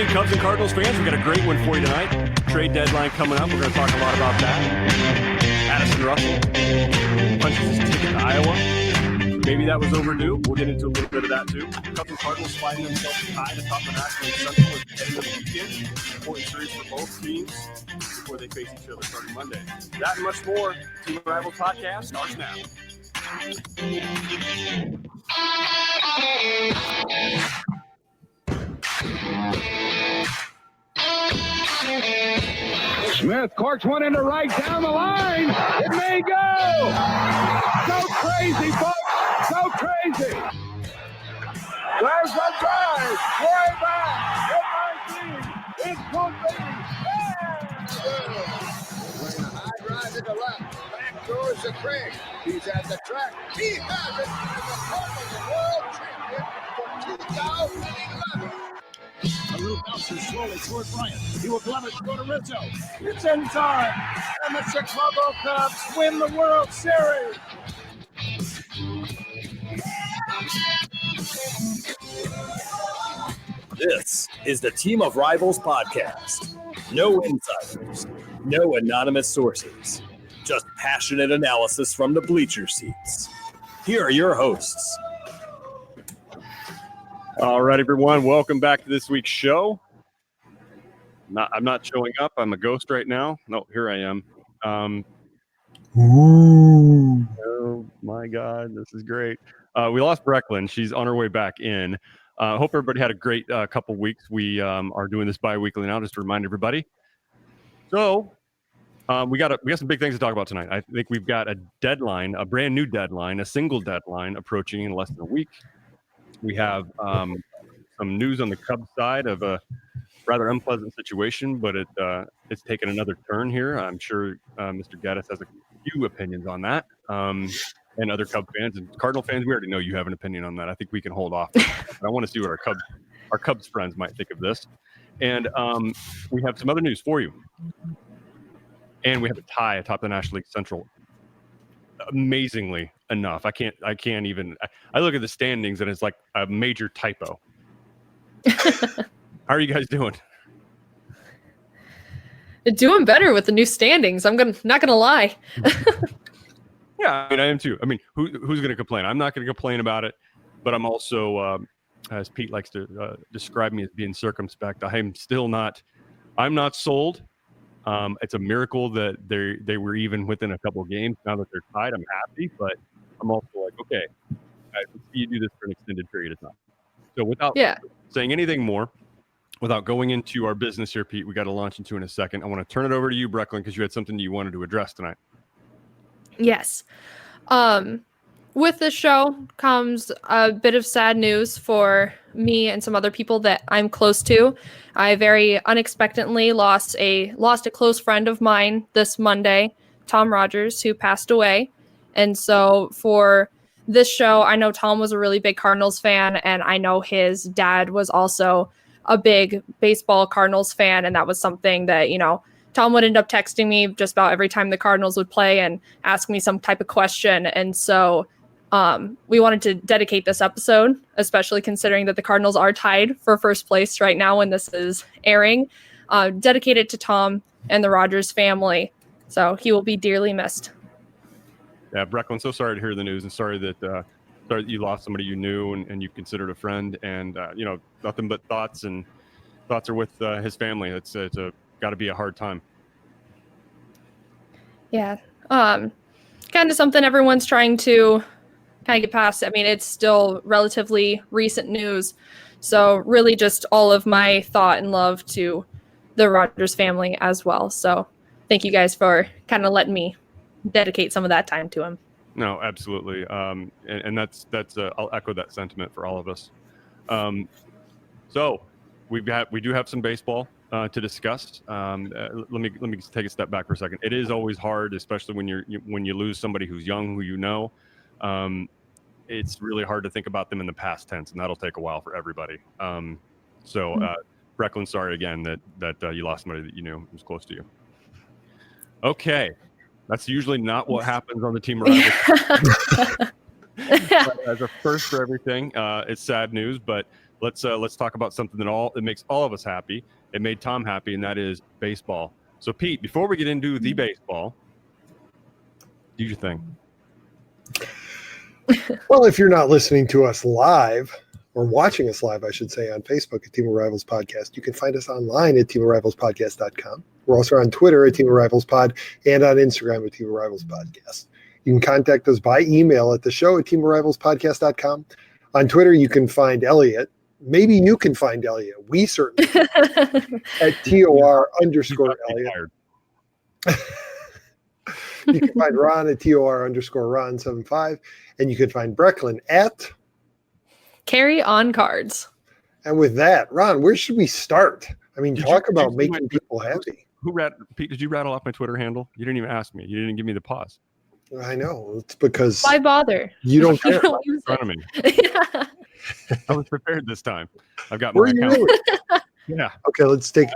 morning, Cubs and Cardinals fans. We got a great one for you tonight. Trade deadline coming up. We're going to talk a lot about that. Addison Russell punches his ticket to Iowa. Maybe that was overdue. We'll get into a little bit of that too. Cubs and Cardinals fighting themselves tied atop the National League Central at the end of the weekend. Important series for both teams before they face each other starting Monday. That and much more. Team Rivals Podcast starts now. Smith corks one into right down the line. It may go. Go crazy, folks. Go crazy. There's the drive. Way back. At 19. It's moving. Playing a high drive to the left. Back towards the creek. He's at the track. He has it. And the Cardinals are world champion for 2011. A little bouncer slowly toward Bryant. He will glove it to go to Rizzo. It's in time. And the Chicago Cubs win the World Series. This is the Team of Rivals podcast. No insiders, no anonymous sources, just passionate analysis from the bleacher seats. Here are your hosts. All right, everyone. Welcome back to this week's show. I'm not showing up. I'm a ghost right now. No, here I am. Oh, my God. This is great. We lost Brecklyn. She's on her way back in. Hope everybody had a great couple weeks. We are doing this bi-weekly now, just to remind everybody. So we got some big things to talk about tonight. I think we've got a deadline, a brand new deadline, a single deadline approaching in less than a week. We have some news on the Cubs side of a rather unpleasant situation, but it's taken another turn here. I'm sure Mr. Gaddis has a few opinions on that, and other Cub fans and Cardinal fans. We already know you have an opinion on that. I think we can hold off. But I want to see what our Cubs friends might think of this. And we have some other news for you. And we have a tie atop the National League Central. Amazingly enough, I can't even. I look at the standings and it's like a major typo. How are you guys doing? Doing better with the new standings. Not gonna lie. Yeah, I am too. I mean, who's going to complain? I'm not going to complain about it, but I'm also, as Pete likes to describe me as being circumspect. I'm not sold. It's a miracle that they were even within a couple of games. Now that they're tied, I'm happy, but I'm also like, okay, let's see you do this for an extended period of time. So without saying anything more, without going into our business here, Pete, we got to launch into in a second. I want to turn it over to you, Brecklyn, because you had something you wanted to address tonight. Yes. With this show comes a bit of sad news for me and some other people that I'm close to. I very unexpectedly lost a close friend of mine this Monday, Tom Rogers, who passed away. And so for this show, I know Tom was a really big Cardinals fan, and I know his dad was also a big baseball Cardinals fan. And that was something that, Tom would end up texting me just about every time the Cardinals would play and ask me some type of question. And so we wanted to dedicate this episode, especially considering that the Cardinals are tied for first place right now when this is airing, dedicate it to Tom and the Rogers family. So he will be dearly missed. Yeah, Brecklyn, so sorry to hear the news, and sorry that you lost somebody you knew and you considered a friend. And, nothing but thoughts are with his family. It's got to be a hard time. Yeah. Kind of something everyone's trying to kind of get past. I mean, it's still relatively recent news. So really just all of my thought and love to the Rogers family as well. So thank you guys for kind of letting me dedicate some of that time to him. No, absolutely. And that's I'll echo that sentiment for all of us. So we do have some baseball to discuss. Let me take a step back for a second. It is always hard, especially when you lose somebody who's young, who you know. It's really hard to think about them in the past tense, and that'll take a while for everybody. Brecklyn, sorry again that you lost somebody that you knew was close to you. Okay, that's usually not what happens on the Team Rivals. As a first for everything, it's sad news, but let's talk about something that makes all of us happy. It made Tom happy, and that is baseball. So, Pete, before we get into the baseball, do your thing. Well, if you're not listening to us live, or watching us live, I should say, on Facebook at Team of Rivals Podcast, you can find us online at teamofrivalspodcast.com. We're also on Twitter at Team of Rivals Pod and on Instagram at Team of Rivals Podcast. You can contact us by email at the show at teamofrivalspodcast.com. On Twitter, you can find Elliott. Maybe you can find Elliott. We certainly can. At TOR_Elliott. You can find Ron at TOR_Ron75. And you can find Brecklyn at Carry on cards. And with that, Ron, where should we start? I mean, talk about making people happy. Pete, did you rattle off my Twitter handle? You didn't even ask me. You didn't give me the pause. I know. It's because why bother? You don't care. In front of me. Yeah. I was prepared this time. I've got my account. Really? Yeah. Okay, let's take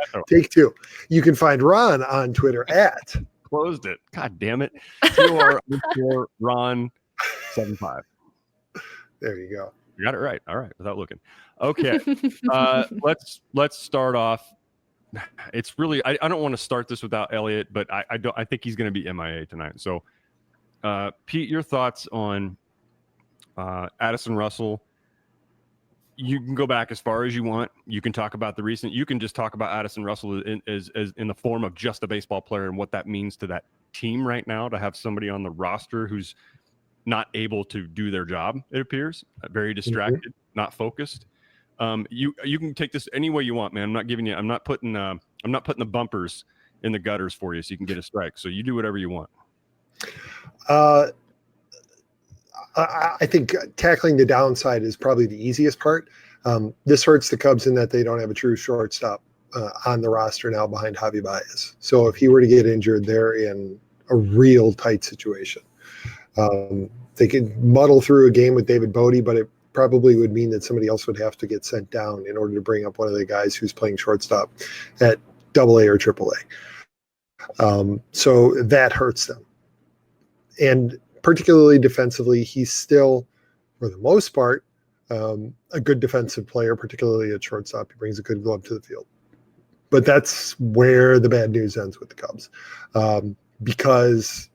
two. You can find Ron on Twitter at closed it. God damn it. TOR_Ron75. There you go. You got it right. All right, without looking. Okay. Let's start off. It's really I don't want to start this without Elliott, but I think he's going to be MIA tonight. So Pete, your thoughts on Addison Russell? You can go back as far as you want. You can talk about the recent. You can just talk about Addison Russell as in the form of just a baseball player and what that means to that team right now to have somebody on the roster who's not able to do their job. It appears very distracted, not focused. You can take this any way you want, man. I'm not putting the bumpers in the gutters for you so you can get a strike. So you do whatever you want. I think tackling the downside is probably the easiest part. This hurts the Cubs in that they don't have a true shortstop on the roster now behind Javi Baez. So if he were to get injured, they're in a real tight situation. They could muddle through a game with David Bodie, but it probably would mean that somebody else would have to get sent down in order to bring up one of the guys who's playing shortstop at AA or AAA. So that hurts them. And particularly defensively, he's still, for the most part, a good defensive player, particularly at shortstop. He brings a good glove to the field. But that's where the bad news ends with the Cubs. Because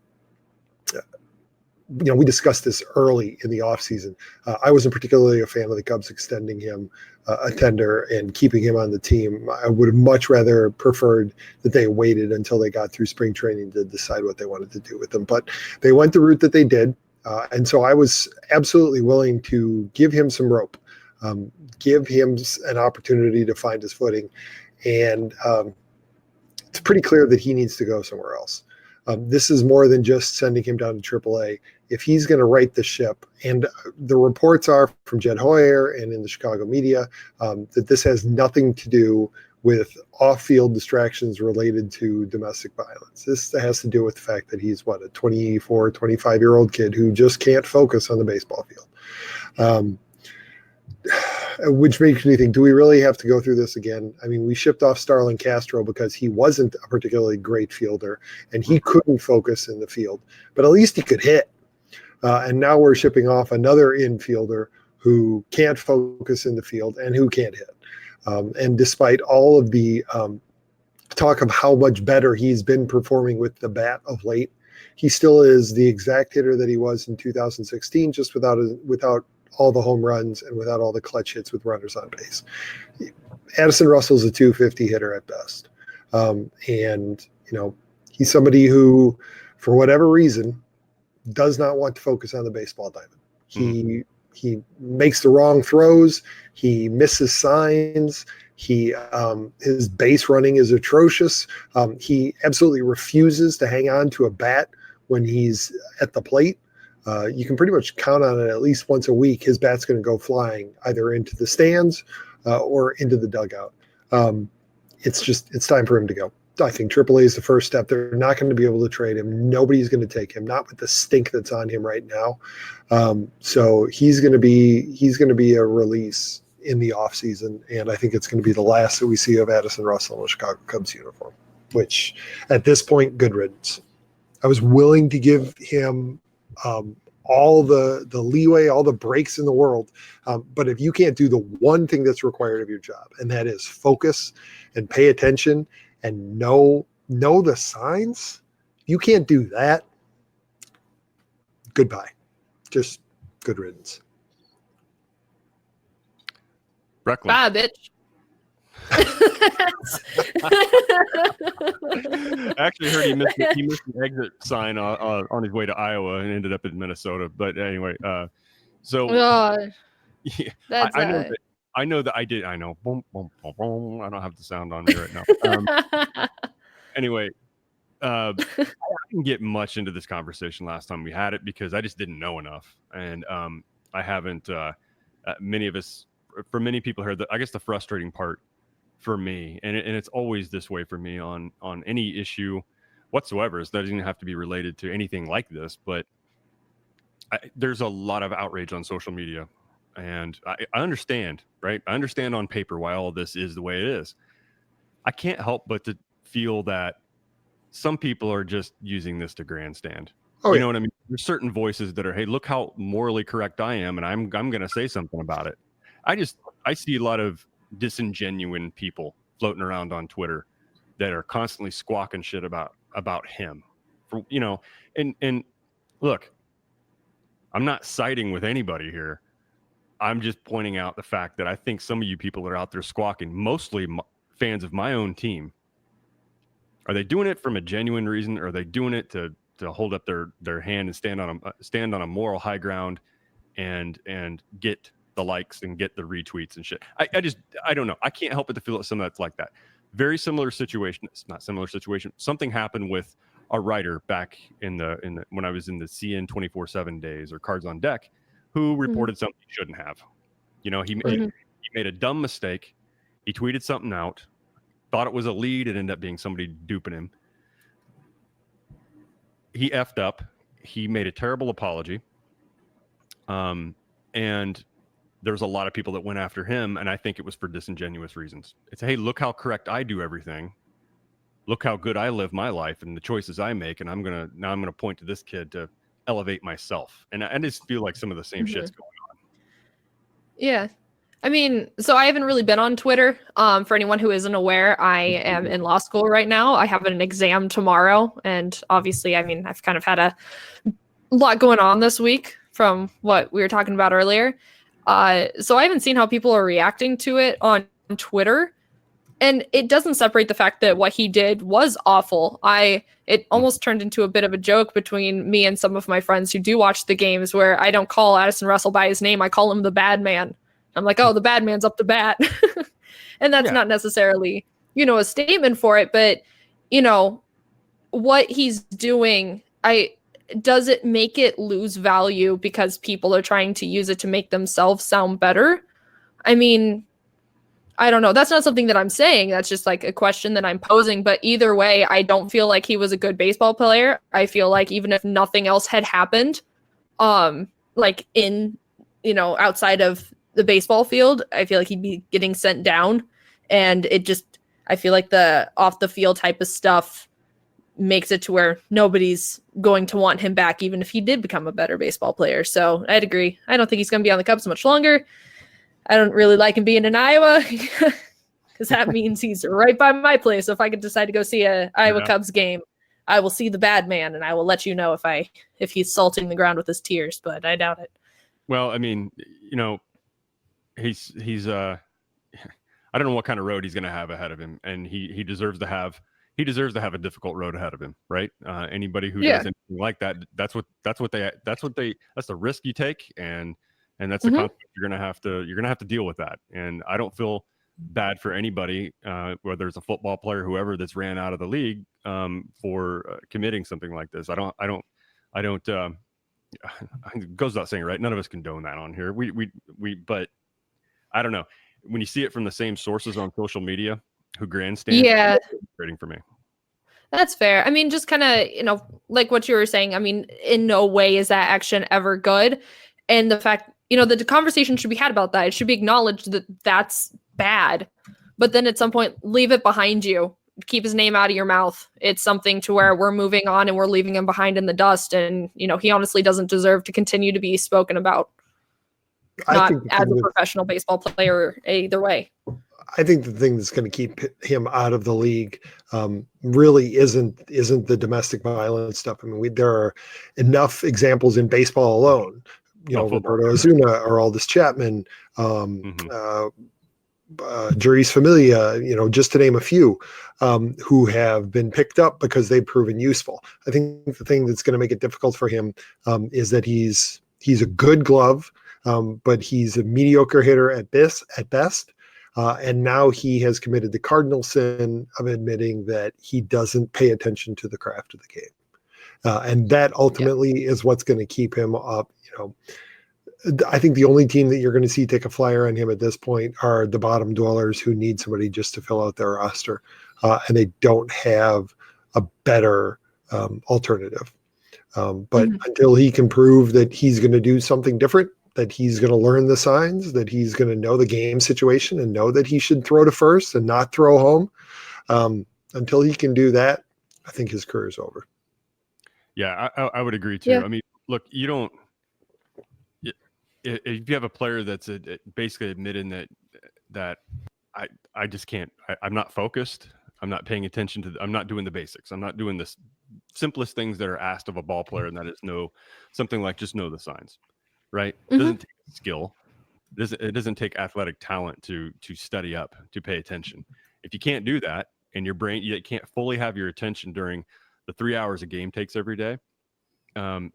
we discussed this early in the offseason. I wasn't particularly a fan of the Cubs extending him a tender and keeping him on the team. I would have much rather preferred that they waited until they got through spring training to decide what they wanted to do with him. But they went the route that they did. And so I was absolutely willing to give him some rope, give him an opportunity to find his footing. And it's pretty clear that he needs to go somewhere else. This is more than just sending him down to AAA. If he's going to right the ship, and the reports are from Jed Hoyer and in the Chicago media, that this has nothing to do with off-field distractions related to domestic violence. This has to do with the fact that he's, a 24, 25-year-old kid who just can't focus on the baseball field. Which makes me think, do we really have to go through this again? I mean, we shipped off Starlin Castro because he wasn't a particularly great fielder and he couldn't focus in the field, but at least he could hit. And now we're shipping off another infielder who can't focus in the field and who can't hit. And despite all of the talk of how much better he's been performing with the bat of late, he still is the exact hitter that he was in 2016, just without all the home runs and without all the clutch hits with runners on base. Addison Russell's a 250 hitter at best. And he's somebody who, for whatever reason, does not want to focus on the baseball diamond. He makes the wrong throws. He misses signs. His base running is atrocious. He absolutely refuses to hang on to a bat when he's at the plate. You can pretty much count on it at least once a week. His bat's going to go flying either into the stands or into the dugout. It's time for him to go. I think AAA is the first step. They're not going to be able to trade him. Nobody's going to take him, not with the stink that's on him right now. So he's going to be a release in the offseason, and I think it's going to be the last that we see of Addison Russell in a Chicago Cubs uniform, which at this point, good riddance. I was willing to give him all the leeway, all the breaks in the world. But if you can't do the one thing that's required of your job, and that is focus and pay attention and know the signs, you can't do that. Goodbye. Just good riddance. Brecklyn. Bye, bitch. I actually heard he missed an exit sign on his way to Iowa and ended up in Minnesota. But anyway, so yeah, that's I know that I did. I know. Boom, boom, boom, boom. I don't have the sound on me right now. Anyway, I didn't get much into this conversation last time we had it because I just didn't know enough, and I haven't. Many of us, for many people here, I guess the frustrating part for me, and it's always this way for me on any issue whatsoever, is that it doesn't have to be related to anything like this, but there's a lot of outrage on social media, and I understand, right? I understand on paper why all of this is the way it is. I can't help but to feel that some people are just using this to grandstand. You know what I mean? There's certain voices that are, hey, look how morally correct I am, and I'm going to say something about it. I see a lot of disingenuous people floating around on Twitter that are constantly squawking shit about him, for, and look, I'm not siding with anybody here. I'm just pointing out the fact that I think some of you people are out there squawking, mostly fans of my own team. Are they doing it from a genuine reason, or are they doing it to hold up their hand and stand on a moral high ground and get the likes and get the retweets and shit? I don't know. I can't help but to feel that some of that's like that. Very similar situation. It's not similar situation. Something happened with a writer back in the when I was in the CN 24/7 days, or Cards on Deck, who reported something he shouldn't have. He made a dumb mistake. He tweeted something out, thought it was a lead. It ended up being somebody duping him. He effed up. He made a terrible apology. And there's a lot of people that went after him, and I think it was for disingenuous reasons. It's, hey, look how correct I do everything. Look how good I live my life and the choices I make, and I'm gonna point to this kid to elevate myself. And I just feel like some of the same shit's going on. Yeah. I mean, so I haven't really been on Twitter. For anyone who isn't aware, I am in law school right now. I have an exam tomorrow. And obviously, I mean, I've kind of had a lot going on this week from what we were talking about earlier. So I haven't seen how people are reacting to it on Twitter. And it doesn't separate the fact that what he did was awful. It almost turned into a bit of a joke between me and some of my friends who do watch the games, where I don't call Addison Russell by his name. I call him the bad man. I'm like, oh, the bad man's up to bat. And that's not necessarily, a statement for it. But, what he's doing, does it make it lose value because people are trying to use it to make themselves sound better? I mean, I don't know. That's not something that I'm saying. That's just like a question that I'm posing. But either way, I don't feel like he was a good baseball player. I feel like even if nothing else had happened, like in, outside of the baseball field, I feel like he'd be getting sent down. And I feel like the off the field type of stuff makes it to where nobody's going to want him back, even if he did become a better baseball player. So I'd agree. I don't think he's going to be on the Cubs much longer. I don't really like him being in Iowa because that means he's right by my place. So if I could decide to go see a Iowa Cubs game, I will see the bad man, and I will let you know if he's salting the ground with his tears, but I doubt it. Well, I mean, he's I don't know what kind of road he's going to have ahead of him, and he deserves to have a difficult road ahead of him, right? Anybody who does anything like that, that's the risk you take, and that's the consequence. You're gonna have to deal with that. And I don't feel bad for anybody, whether it's a football player, whoever, that's ran out of the league for committing something like this. I don't. It goes without saying, right? None of us condone that on here. But I don't know. When you see it from the same sources on social media who grandstand, it's frustrating for me. That's fair. I mean, just kind of, like what you were saying. I mean, in no way is that action ever good. And the fact, the conversation should be had about that. It should be acknowledged that that's bad. But then at some point, leave it behind you keep his name out of your mouth. It's something to where we're moving on and we're leaving him behind in the dust. And, he honestly doesn't deserve to continue to be spoken about. Not as a professional baseball player either way. I think the thing that's going to keep him out of the league really isn't the domestic violence stuff. I mean, there are enough examples in baseball alone. Roberto Osuna or Aldis Chapman, Juris Familia, just to name a few, who have been picked up because they've proven useful. I think the thing that's going to make it difficult for him is that he's a good glove, but he's a mediocre hitter at best. And now he has committed the cardinal sin of admitting that he doesn't pay attention to the craft of the game. And that ultimately is what's going to keep him up. I think the only team that you're going to see take a flyer on him at this point are the bottom dwellers who need somebody just to fill out their roster. And they don't have a better alternative. But until he can prove that he's going to do something different, that he's going to learn the signs, that he's going to know the game situation and know that he should throw to first and not throw home. Until he can do that, I think his career is over. Yeah, I would agree too. Yeah. I mean, look, if you have a player that's basically admitting that I just can't, I'm not focused. I'm not paying attention I'm not doing the basics. I'm not doing the simplest things that are asked of a ball player. And that is something like just know the signs. Right? It doesn't take skill. It doesn't take athletic talent to study up, to pay attention. If you can't do that and your brain, you can't fully have your attention during the 3 hours a game takes every day. There's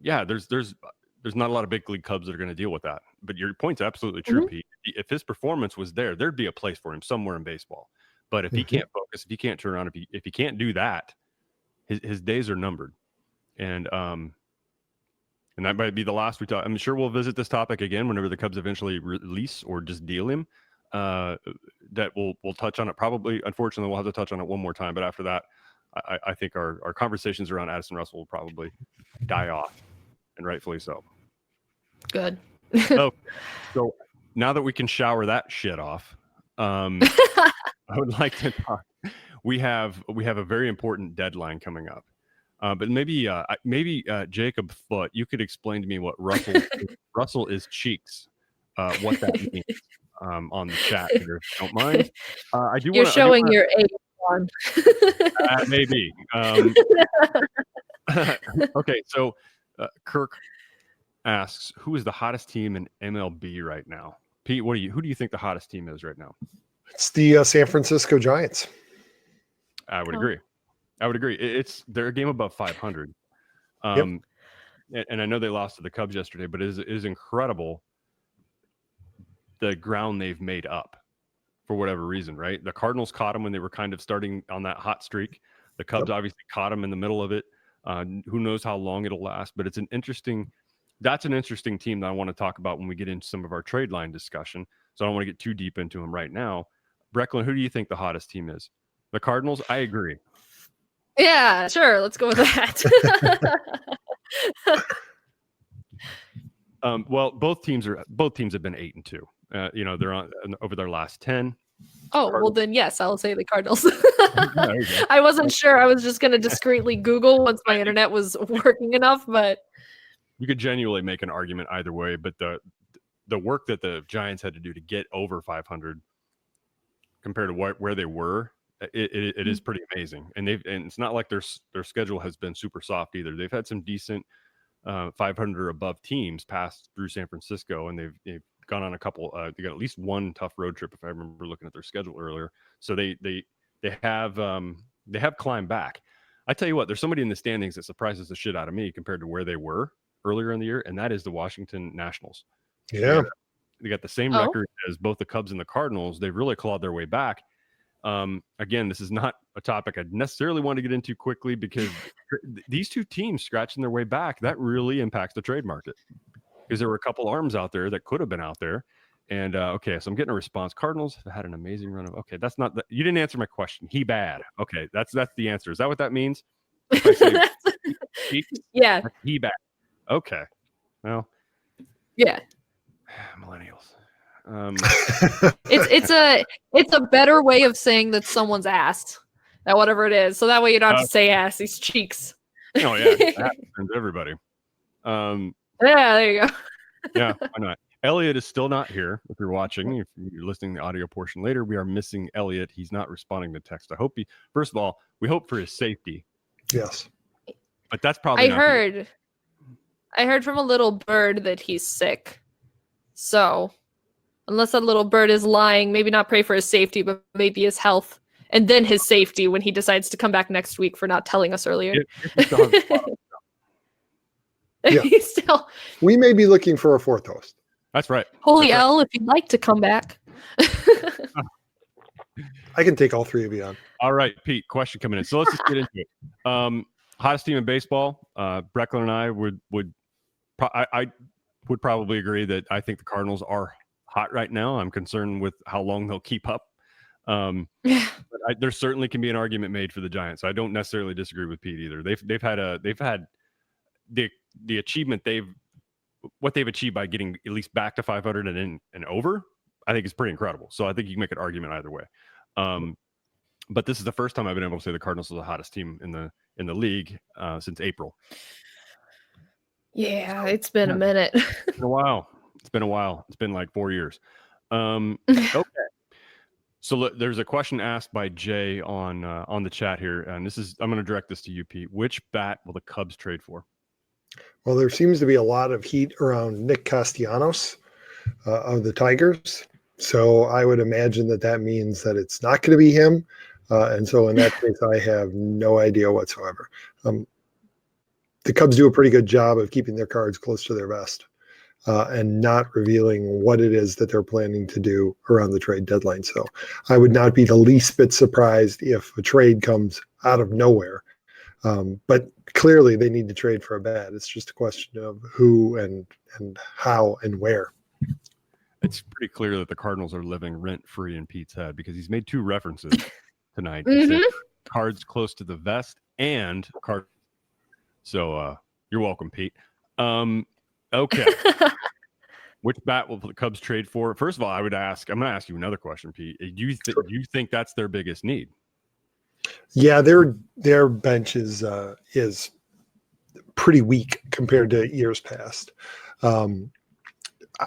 not a lot of big league Cubs that are going to deal with that. But your point's absolutely true, Pete. If his performance was there'd be a place for him somewhere in baseball. But if he can't focus, if he can't turn around, if he can't do that, his days are numbered. And that might be the last we talk. I'm sure we'll visit this topic again whenever the Cubs eventually release or just deal him. That we'll touch on it. Probably, unfortunately, we'll have to touch on it one more time. But after that, I think our conversations around Addison Russell will probably die off, and rightfully so. Good. So now that we can shower that shit off, I would like to talk. We have a very important deadline coming up. But maybe Jacob Foote, you could explain to me what Russell is cheeks, what that means on the chat here, if you don't mind. You're showing your age on. Maybe. Okay, so Kirk asks, who is the hottest team in MLB right now? Pete, who do you think the hottest team is right now? It's the San Francisco Giants. I would agree. They're a game above 500. And I know they lost to the Cubs yesterday, but it is incredible the ground they've made up for whatever reason, right? The Cardinals caught them when they were kind of starting on that hot streak. The Cubs obviously caught them in the middle of it. Who knows how long it'll last, but that's an interesting team that I want to talk about when we get into some of our trade line discussion. So I don't want to get too deep into them right now. Brecklyn, who do you think the hottest team is? The Cardinals? I agree. Yeah, sure. Let's go with that. Well, both teams have been 8-2. They're on over their last 10. Oh, well then, yes, I'll say the Cardinals. I wasn't sure. I was just going to discreetly Google once my internet was working enough, but you could genuinely make an argument either way. But the work that the Giants had to do to get over 500 compared to where they were, it is pretty amazing. And it's not like their schedule has been super soft either. They've had some decent 500 or above teams pass through San Francisco, and they've gone on a couple. They got at least one tough road trip, if I remember looking at their schedule earlier. So they have climbed back. I tell you what, there's somebody in the standings that surprises the shit out of me compared to where they were earlier in the year, and that is the Washington Nationals. Yeah, they got the same record as both the Cubs and the Cardinals. They've really clawed their way back. Again, this is not a topic I'd necessarily want to get into quickly because these two teams scratching their way back, that really impacts the trade market because there were a couple arms out there that could have been out there. And okay, so I'm getting a response. Cardinals have had an amazing run of. Okay, that's not you didn't answer my question. He bad. Okay, that's the answer. Is that what that means? Yeah. He bad. Okay. Well. Yeah. Millennials. It's a better way of saying that someone's ass. at whatever it is. So that way you don't have to say ass, these cheeks. Oh, yeah. That happens to everybody. Yeah, there you go. Yeah, why not? Elliott is still not here. If you're watching, if you're listening to the audio portion later, we are missing Elliott. He's not responding to text. First of all, we hope for his safety. Yes. But that's probably I heard from a little bird that he's sick. So unless that little bird is lying, maybe not pray for his safety, but maybe his health. And then his safety when he decides to come back next week for not telling us earlier. Yeah. We may be looking for a fourth host. That's right. Holy L, if you'd like to come back. I can take all three of you on. All right, Pete, question coming in. So let's just get into it. Hottest team in baseball. Brecklyn and I would probably agree that I think the Cardinals are hot right now. I'm concerned with how long they'll keep up. But there certainly can be an argument made for the Giants. I don't necessarily disagree with Pete either. They've had the achievement what they've achieved by getting at least back to 500 and over, I think is pretty incredible. So I think you can make an argument either way. But this is the first time I've been able to say the Cardinals are the hottest team in the league since April. Yeah, it's been a minute. It's been a while. It's been like 4 years. Okay. So there's a question asked by Jay on the chat here, and I'm going to direct this to you, Pete. Which bat will the Cubs trade for? Well, there seems to be a lot of heat around Nick Castellanos of the Tigers. So I would imagine that means that it's not going to be him. And so in that case, I have no idea whatsoever. The Cubs do a pretty good job of keeping their cards close to their vest and not revealing what it is that they're planning to do around the trade deadline. So I would not be the least bit surprised if a trade comes out of nowhere. But clearly they need to trade for a bat. It's just a question of who and how and where. It's pretty clear that the Cardinals are living rent-free in Pete's head because he's made two references tonight. Cards close to the vest and card. So you're welcome, Pete. Okay. Which bat will the Cubs trade for? First of all, I'm going to ask you another question, Pete. Do you think that's their biggest need? Yeah, their bench is pretty weak compared to years past.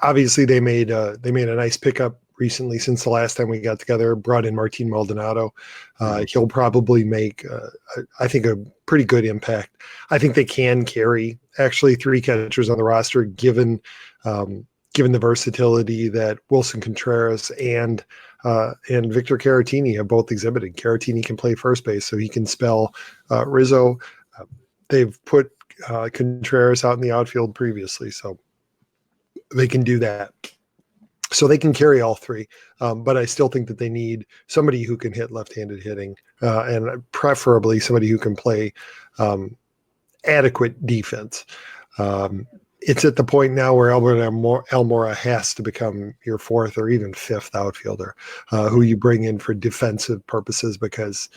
Obviously, they made a nice pickup recently since the last time we got together. Brought in Martin Maldonado. He'll probably make, I think, a pretty good impact. I think they can carry actually three catchers on the roster, given the versatility that Wilson Contreras and Victor Caratini have both exhibited. Caratini can play first base, so he can spell Rizzo. They've put Contreras out in the outfield previously, so they can do that. So they can carry all three, but I still think that they need somebody who can hit left-handed hitting, and preferably somebody who can play adequate defense. It's at the point now where Albert Almora has to become your fourth or even fifth outfielder, who you bring in for defensive purposes because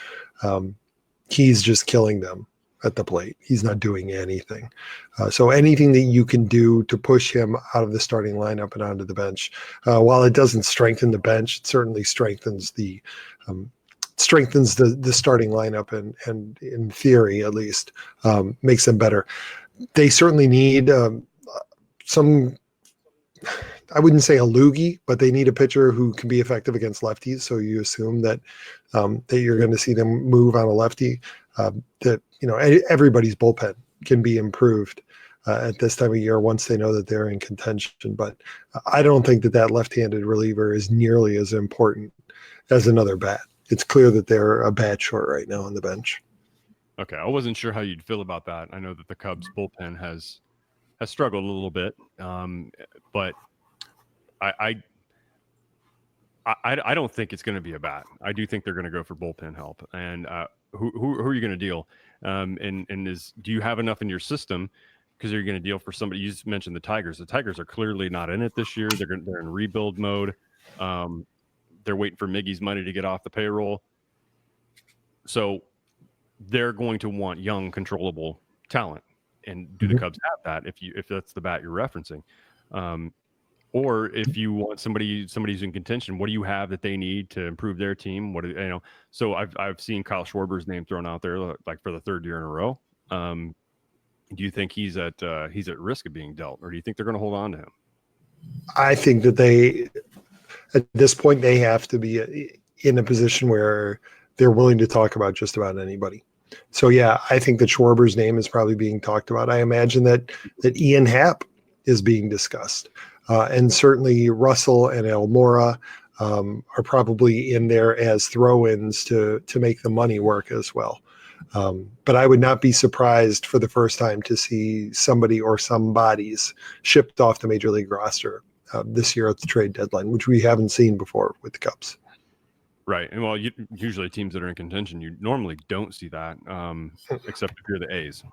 he's just killing them at the plate. He's not doing anything. So anything that you can do to push him out of the starting lineup and onto the bench, while it doesn't strengthen the bench, it certainly strengthens the starting lineup and in theory, at least, makes them better. They certainly need some, I wouldn't say a loogie, but they need a pitcher who can be effective against lefties. So you assume that you're going to see them move on a lefty. That everybody's bullpen can be improved at this time of year once they know that they're in contention. But I don't think that left-handed reliever is nearly as important as another bat. It's clear that they're a bat short right now on the bench. Okay, I wasn't sure how you'd feel about that. I know that the Cubs bullpen has struggled a little bit, but I don't think it's going to be a bat. I do think they're going to go for bullpen help. And who are you going to deal? Do you have enough in your system? Because you're going to deal for somebody. You just mentioned the Tigers. The Tigers are clearly not in it this year. They're in rebuild mode. They're waiting for Miggy's money to get off the payroll. So they're going to want young, controllable talent. And do the Cubs have that? If that's the bat you're referencing, Or if you want somebody's in contention, what do you have that they need to improve their team? What So I've seen Kyle Schwarber's name thrown out there like for the third year in a row. Do you think he's at risk of being dealt, or do you think they're going to hold on to him? I think that at this point, they have to be in a position where they're willing to talk about just about anybody. So yeah, I think that Schwarber's name is probably being talked about. I imagine that Ian Happ is being discussed. And certainly Russell and Almora are probably in there as throw-ins to make the money work as well. But I would not be surprised for the first time to see somebody or some bodies shipped off the Major League roster this year at the trade deadline, which we haven't seen before with the Cubs. Right. And well, usually teams that are in contention, you normally don't see that, except if you're the A's.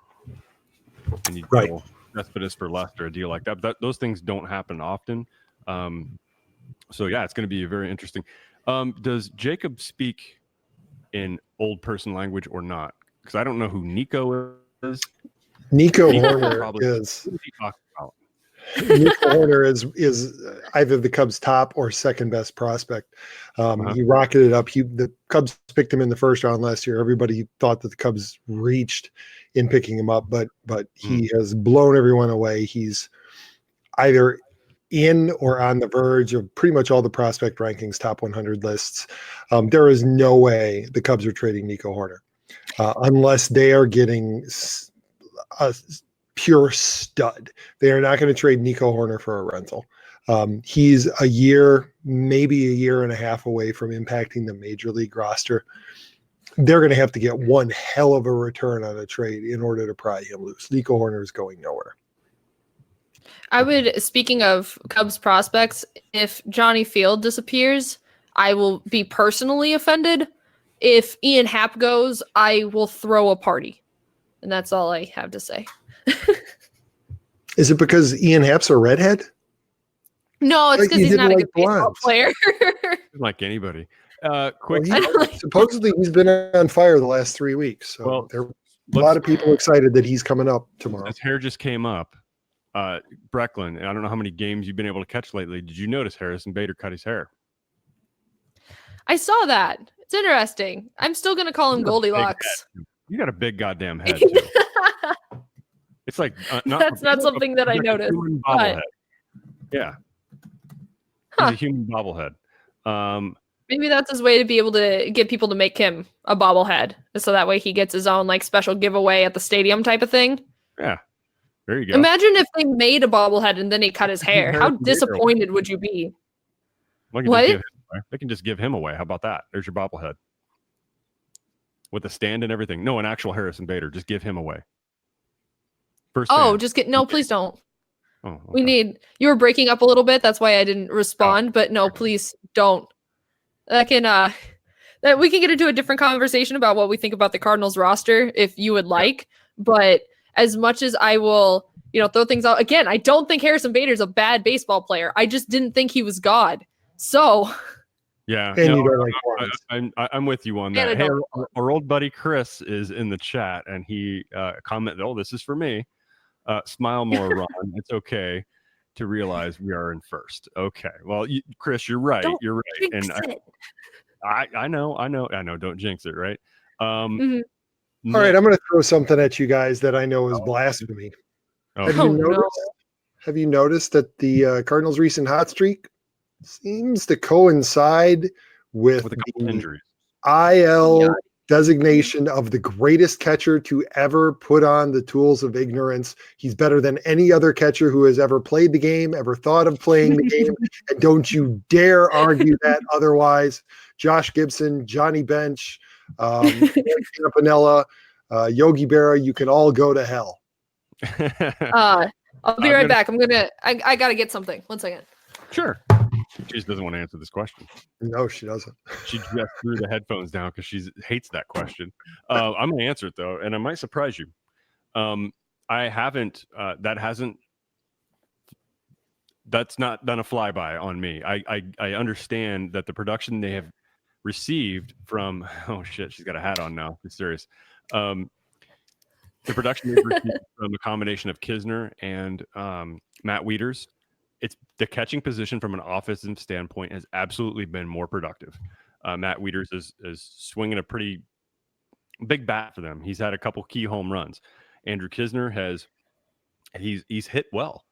And you right. Cespedes for Lester, a deal like that. But those things don't happen often. So yeah, it's going to be very interesting. Does Jacob speak in old person language or not? Because I don't know who Nico is. Nico Horner is. Nico Horner is either the Cubs' top or second best prospect. He rocketed up. The Cubs picked him in the first round last year. Everybody thought that the Cubs reached in picking him up, but he has blown everyone away. He's either in or on the verge of pretty much all the prospect rankings, top 100 lists. There is no way the Cubs are trading Nico Horner unless they are getting a pure stud. They are not going to trade Nico Horner for a rental. He's a year, maybe a year and a half away from impacting the Major League roster. They're going to have to get one hell of a return on a trade in order to pry him loose. Nico Horner is going nowhere. Speaking of Cubs prospects, if Johnny Field disappears, I will be personally offended. If Ian Happ goes, I will throw a party. And that's all I have to say. Is it because Ian Happ's a redhead? No, it's because he's not a good baseball player. Like anybody. Supposedly he's been on fire the last 3 weeks. So there are a lot of people excited that he's coming up tomorrow. His hair just came up. Brecklyn, I don't know how many games you've been able to catch lately. Did you notice Harrison Bader cut his hair? I saw that. It's interesting. I'm still going to call him Goldilocks. You got a big goddamn head, too. It's like that's not something that I noticed. Yeah. He's a human bobblehead. Maybe that's his way to be able to get people to make him a bobblehead. So that way he gets his own like special giveaway at the stadium type of thing. Yeah. There you go. Imagine if they made a bobblehead and then he cut his hair. How disappointed would you be? What? They can just give him away. How about that? There's your bobblehead. With a stand and everything. No, an actual Harrison Bader. Just give him away. Please don't. Oh, okay. You were breaking up a little bit. That's why I didn't respond. But no, please don't. We can get into a different conversation about what we think about the Cardinals roster if you would like. But as much as I will, throw things out again, I don't think Harrison Bader's a bad baseball player. I just didn't think he was God. So. Yeah, and I'm with you on that. Hey, our old buddy Chris is in the chat, and he commented, "Oh, this is for me." Smile more, Ron. It's okay to realize we are in first. Okay, well, Chris, you're right. You're right, and I know. Don't jinx it, right? All right, I'm going to throw something at you guys that I know is blasphemy. Have you noticed that the Cardinals' recent hot streak seems to coincide with a couple injuries? IL designation of the greatest catcher to ever put on the tools of ignorance. He's better than any other catcher who has ever played the game, ever thought of playing the game. And don't you dare argue that otherwise. Josh Gibson, Johnny Bench, Panella, Yogi Berra, you can all go to hell. I'll be right back. I got to get something. 1 second. Sure. She just doesn't want to answer this question. No, she doesn't. She just threw the headphones down because she hates that question. I'm going to answer it, though, and I might surprise you. I haven't. That's not done a flyby on me. I understand that the production they have received from. Oh, shit. She's got a hat on now. She's serious. The production they've received from a combination of Kisner and Matt Wieters it's the catching position from an offensive standpoint has absolutely been more productive. Matt Wieters is swinging a pretty big bat for them. He's had a couple key home runs. Andrew Kisner he's hit well.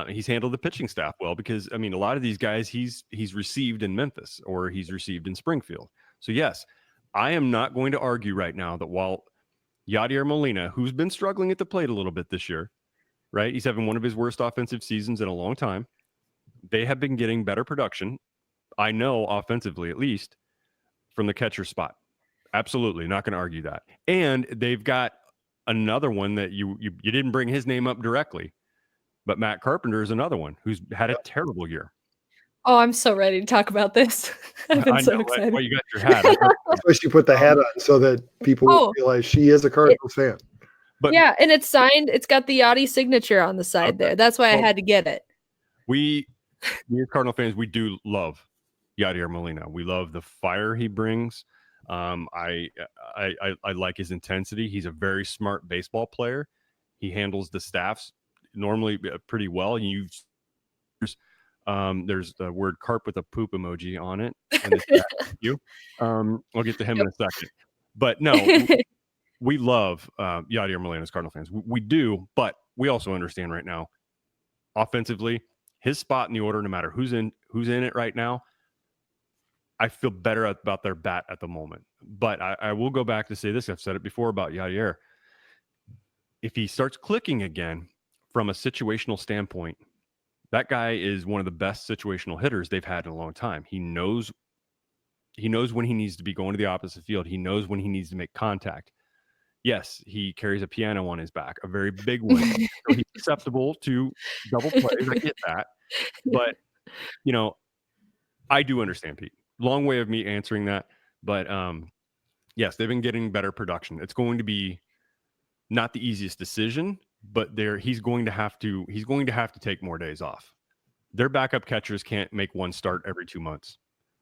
He's handled the pitching staff well because, I mean, a lot of these guys he's received in Memphis or he's received in Springfield. So yes, I am not going to argue right now that while Yadier Molina, who's been struggling at the plate a little bit this year, right? He's having one of his worst offensive seasons in a long time. They have been getting better production, I know, offensively at least, from the catcher spot. Absolutely, not going to argue that. And they've got another one that you didn't bring his name up directly, but Matt Carpenter is another one who's had a terrible year. Oh, I'm so ready to talk about this. I've been so excited. Well, you got your hat. I wish you put the hat on so that people will realize she is a Cardinals fan. But yeah, and it's signed. It's got the Yachty signature on the side there. That's why I had to get it. We as Cardinal fans, we do love Yadier Molina. We love the fire he brings. I like his intensity. He's a very smart baseball player. He handles the staffs normally pretty well. There's the word carp with a poop emoji on it. And you. I'll get to him in a second. But no, we love Yadier Molina as Cardinal fans. We do, but we also understand right now, offensively, his spot in the order, no matter who's in it right now, I feel better about their bat at the moment. But I will go back to say this. I've said it before about Yadier. If he starts clicking again from a situational standpoint, that guy is one of the best situational hitters they've had in a long time. He knows when he needs to be going to the opposite field. He knows when he needs to make contact. Yes, he carries a piano on his back, a very big one. So he's susceptible to double plays. I get that. But, I do understand, Pete. Long way of me answering that. But, yes, they've been getting better production. It's going to be not the easiest decision, but he's going to have to take more days off. Their backup catchers can't make one start every 2 months.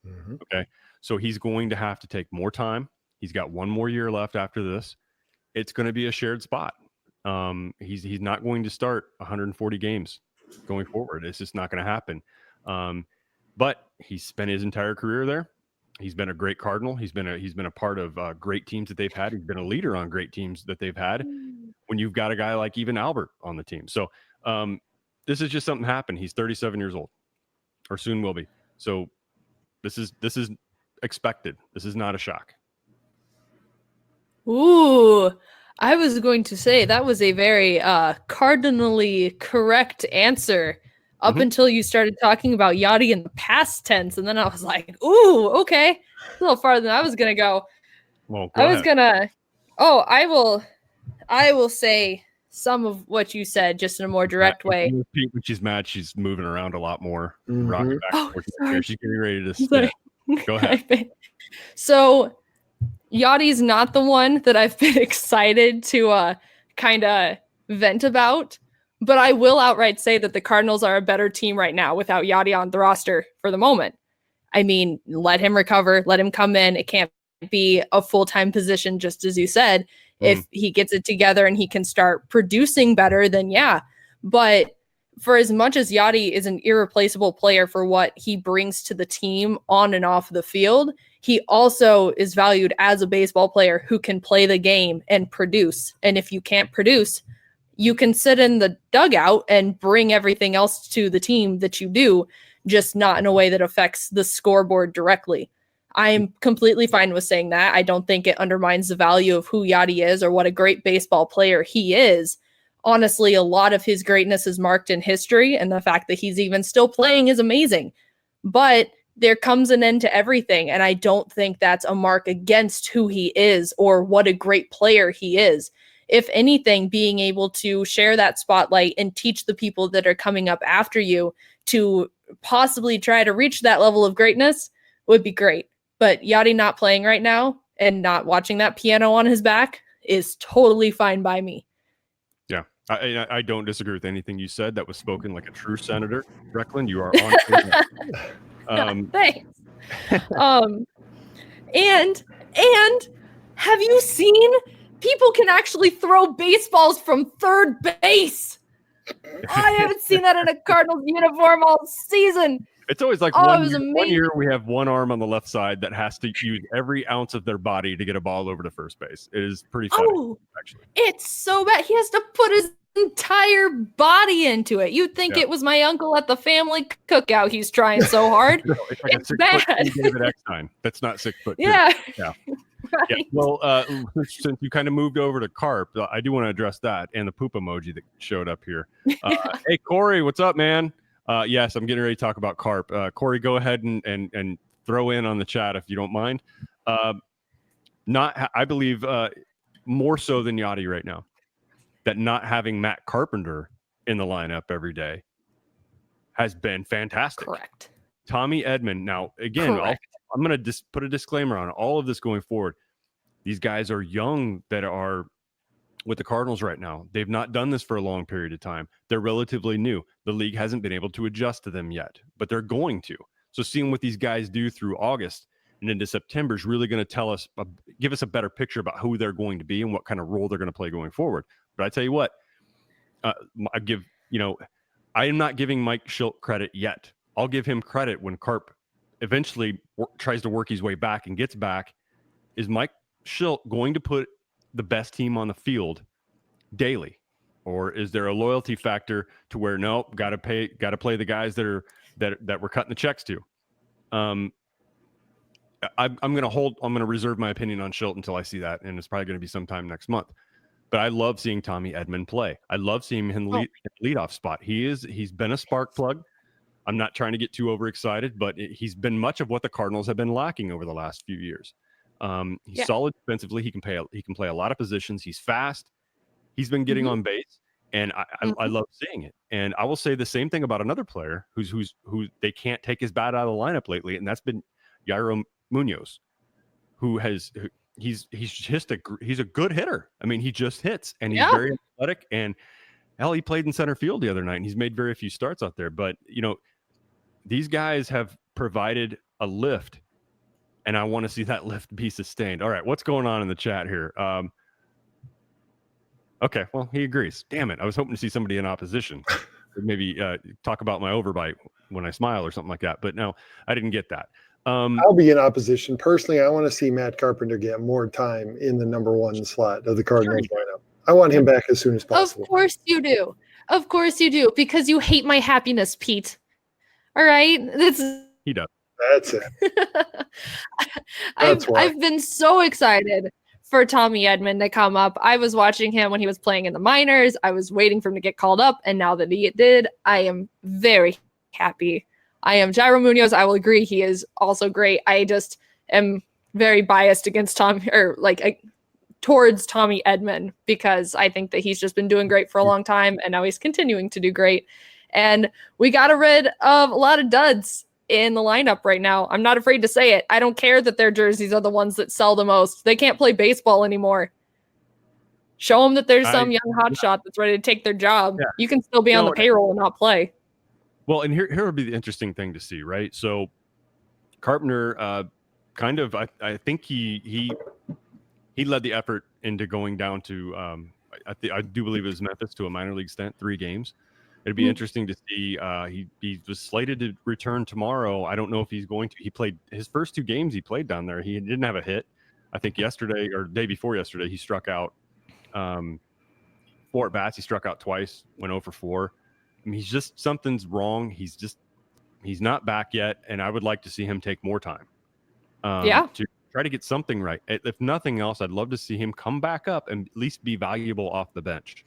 Mm-hmm. Okay. So he's going to have to take more time. He's got one more year left after this. It's going to be a shared spot. He's not going to start 140 games going forward. It's just not going to happen. But he's spent his entire career there. He's been a great Cardinal. He's been a part of great teams that they've had. He's been a leader on great teams that they've had. When you've got a guy like even Albert on the team. So this is just something happened. He's 37 years old, or soon will be. So this is expected. This is not a shock. Ooh, I was going to say that was a very cardinally correct answer up until you started talking about Yachty in the past tense. And then I was like, ooh, okay. A little farther than I was going to go. Well, I will say some of what you said just in a more direct way. Pete, when she's mad, she's moving around a lot more. Rocking back and forth. She's getting ready to stay. Go ahead. So Yachty's not the one that I've been excited to kind of vent about, but I will outright say that the Cardinals are a better team right now without Yachty on the roster for the moment. I mean, let him recover, let him come in. It can't be a full-time position, just as you said. If he gets it together and he can start producing better, then yeah. But for as much as Yachty is an irreplaceable player for what he brings to the team on and off the field, he also is valued as a baseball player who can play the game and produce. And if you can't produce, you can sit in the dugout and bring everything else to the team that you do, just not in a way that affects the scoreboard directly. I'm completely fine with saying that. I don't think it undermines the value of who Yachty is or what a great baseball player he is. Honestly, a lot of his greatness is marked in history, and the fact that he's even still playing is amazing. But there comes an end to everything, and I don't think that's a mark against who he is or what a great player he is. If anything, being able to share that spotlight and teach the people that are coming up after you to possibly try to reach that level of greatness would be great. But Yachty not playing right now and not watching that piano on his back is totally fine by me. Yeah, I don't disagree with anything you said. That was spoken like a true senator. Brecklyn, you are on. Thanks. And have you seen people can actually throw baseballs from third base? I haven't seen that in a Cardinals uniform all season. It's always like it was one year we have one arm on the left side that has to use every ounce of their body to get a ball over to first base. It is pretty funny, actually. It's so bad. He has to put his entire body into it. You'd think it was my uncle at the family cookout. He's trying so hard. It's like it's bad. David Eckstein. That's not 6 foot. Yeah. Yeah. Right. Yeah. Well, since you kind of moved over to Carp, I do want to address that and the poop emoji that showed up here. Hey, Corey, what's up, man? Yes, I'm getting ready to talk about Carp. Corey, go ahead and throw in on the chat if you don't mind. I believe more so than Yachty right now, that not having Matt Carpenter in the lineup every day has been fantastic. Correct. Tommy Edman. Now, again, I'm going to just put a disclaimer on all of this going forward. These guys are young that are with the Cardinals right now. They've not done this for a long period of time. They're relatively new. The league hasn't been able to adjust to them yet, but they're going to. So seeing what these guys do through August and into September is really going to give us a better picture about who they're going to be and what kind of role they're going to play going forward. But I tell you what, I am not giving Mike Schilt credit yet. I'll give him credit when Carp eventually tries to work his way back and gets back. Is Mike Schilt going to put the best team on the field daily, or is there a loyalty factor to where got to play the guys that we're cutting the checks to? I'm going to reserve my opinion on Schilt until I see that, and it's probably going to be sometime next month. But I love seeing Tommy Edman play. I love seeing him in leadoff spot. He's been a spark plug. I'm not trying to get too overexcited, but he's been much of what the Cardinals have been lacking over the last few years. He's solid defensively. He can play a lot of positions. He's fast. He's been getting on base, and I love seeing it. And I will say the same thing about another player who they can't take his bat out of the lineup lately, and that's been Yairo Munoz, he's a good hitter. I mean, he just hits, and he's very athletic. And hell, he played in center field the other night, and he's made very few starts out there. But these guys have provided a lift, and I want to see that lift be sustained. All right, what's going on in the chat here? Okay, well, he agrees. Damn it, I was hoping to see somebody in opposition. Maybe talk about my overbite when I smile or something like that. But no, I didn't get that. I'll be in opposition. Personally, I want to see Matt Carpenter get more time in the number 1 slot of the Cardinals lineup. I want him back as soon as possible. Of course you do. Of course you do, because you hate my happiness, Pete. All right? He does. That's it. I've been so excited for Tommy Edman to come up. I was watching him when he was playing in the minors. I was waiting for him to get called up, and now that he did, I am very happy. I am Jairo Munoz. I will agree. He is also great. I just am very biased against towards Tommy Edman, because I think that he's just been doing great for a long time, and now he's continuing to do great. And we got rid of a lot of duds in the lineup right now. I'm not afraid to say it. I don't care that their jerseys are the ones that sell the most. They can't play baseball anymore. Show them that there's some young hotshot that's ready to take their job. Yeah. You can still be on the payroll and not play. Well, and here would be the interesting thing to see, right? So Carpenter, I think he led the effort into going down to, I do believe it was Memphis, to a minor league stint, 3 games. It'd be interesting to see. He was slated to return tomorrow. I don't know if he's going to. He played his first 2 games he played down there. He didn't have a hit. I think yesterday or day before yesterday, he struck out 4 at bats. He struck out twice, went 0 for 4. I mean, something's wrong. He's not back yet, and I would like to see him take more time. To try to get something right. If nothing else, I'd love to see him come back up and at least be valuable off the bench.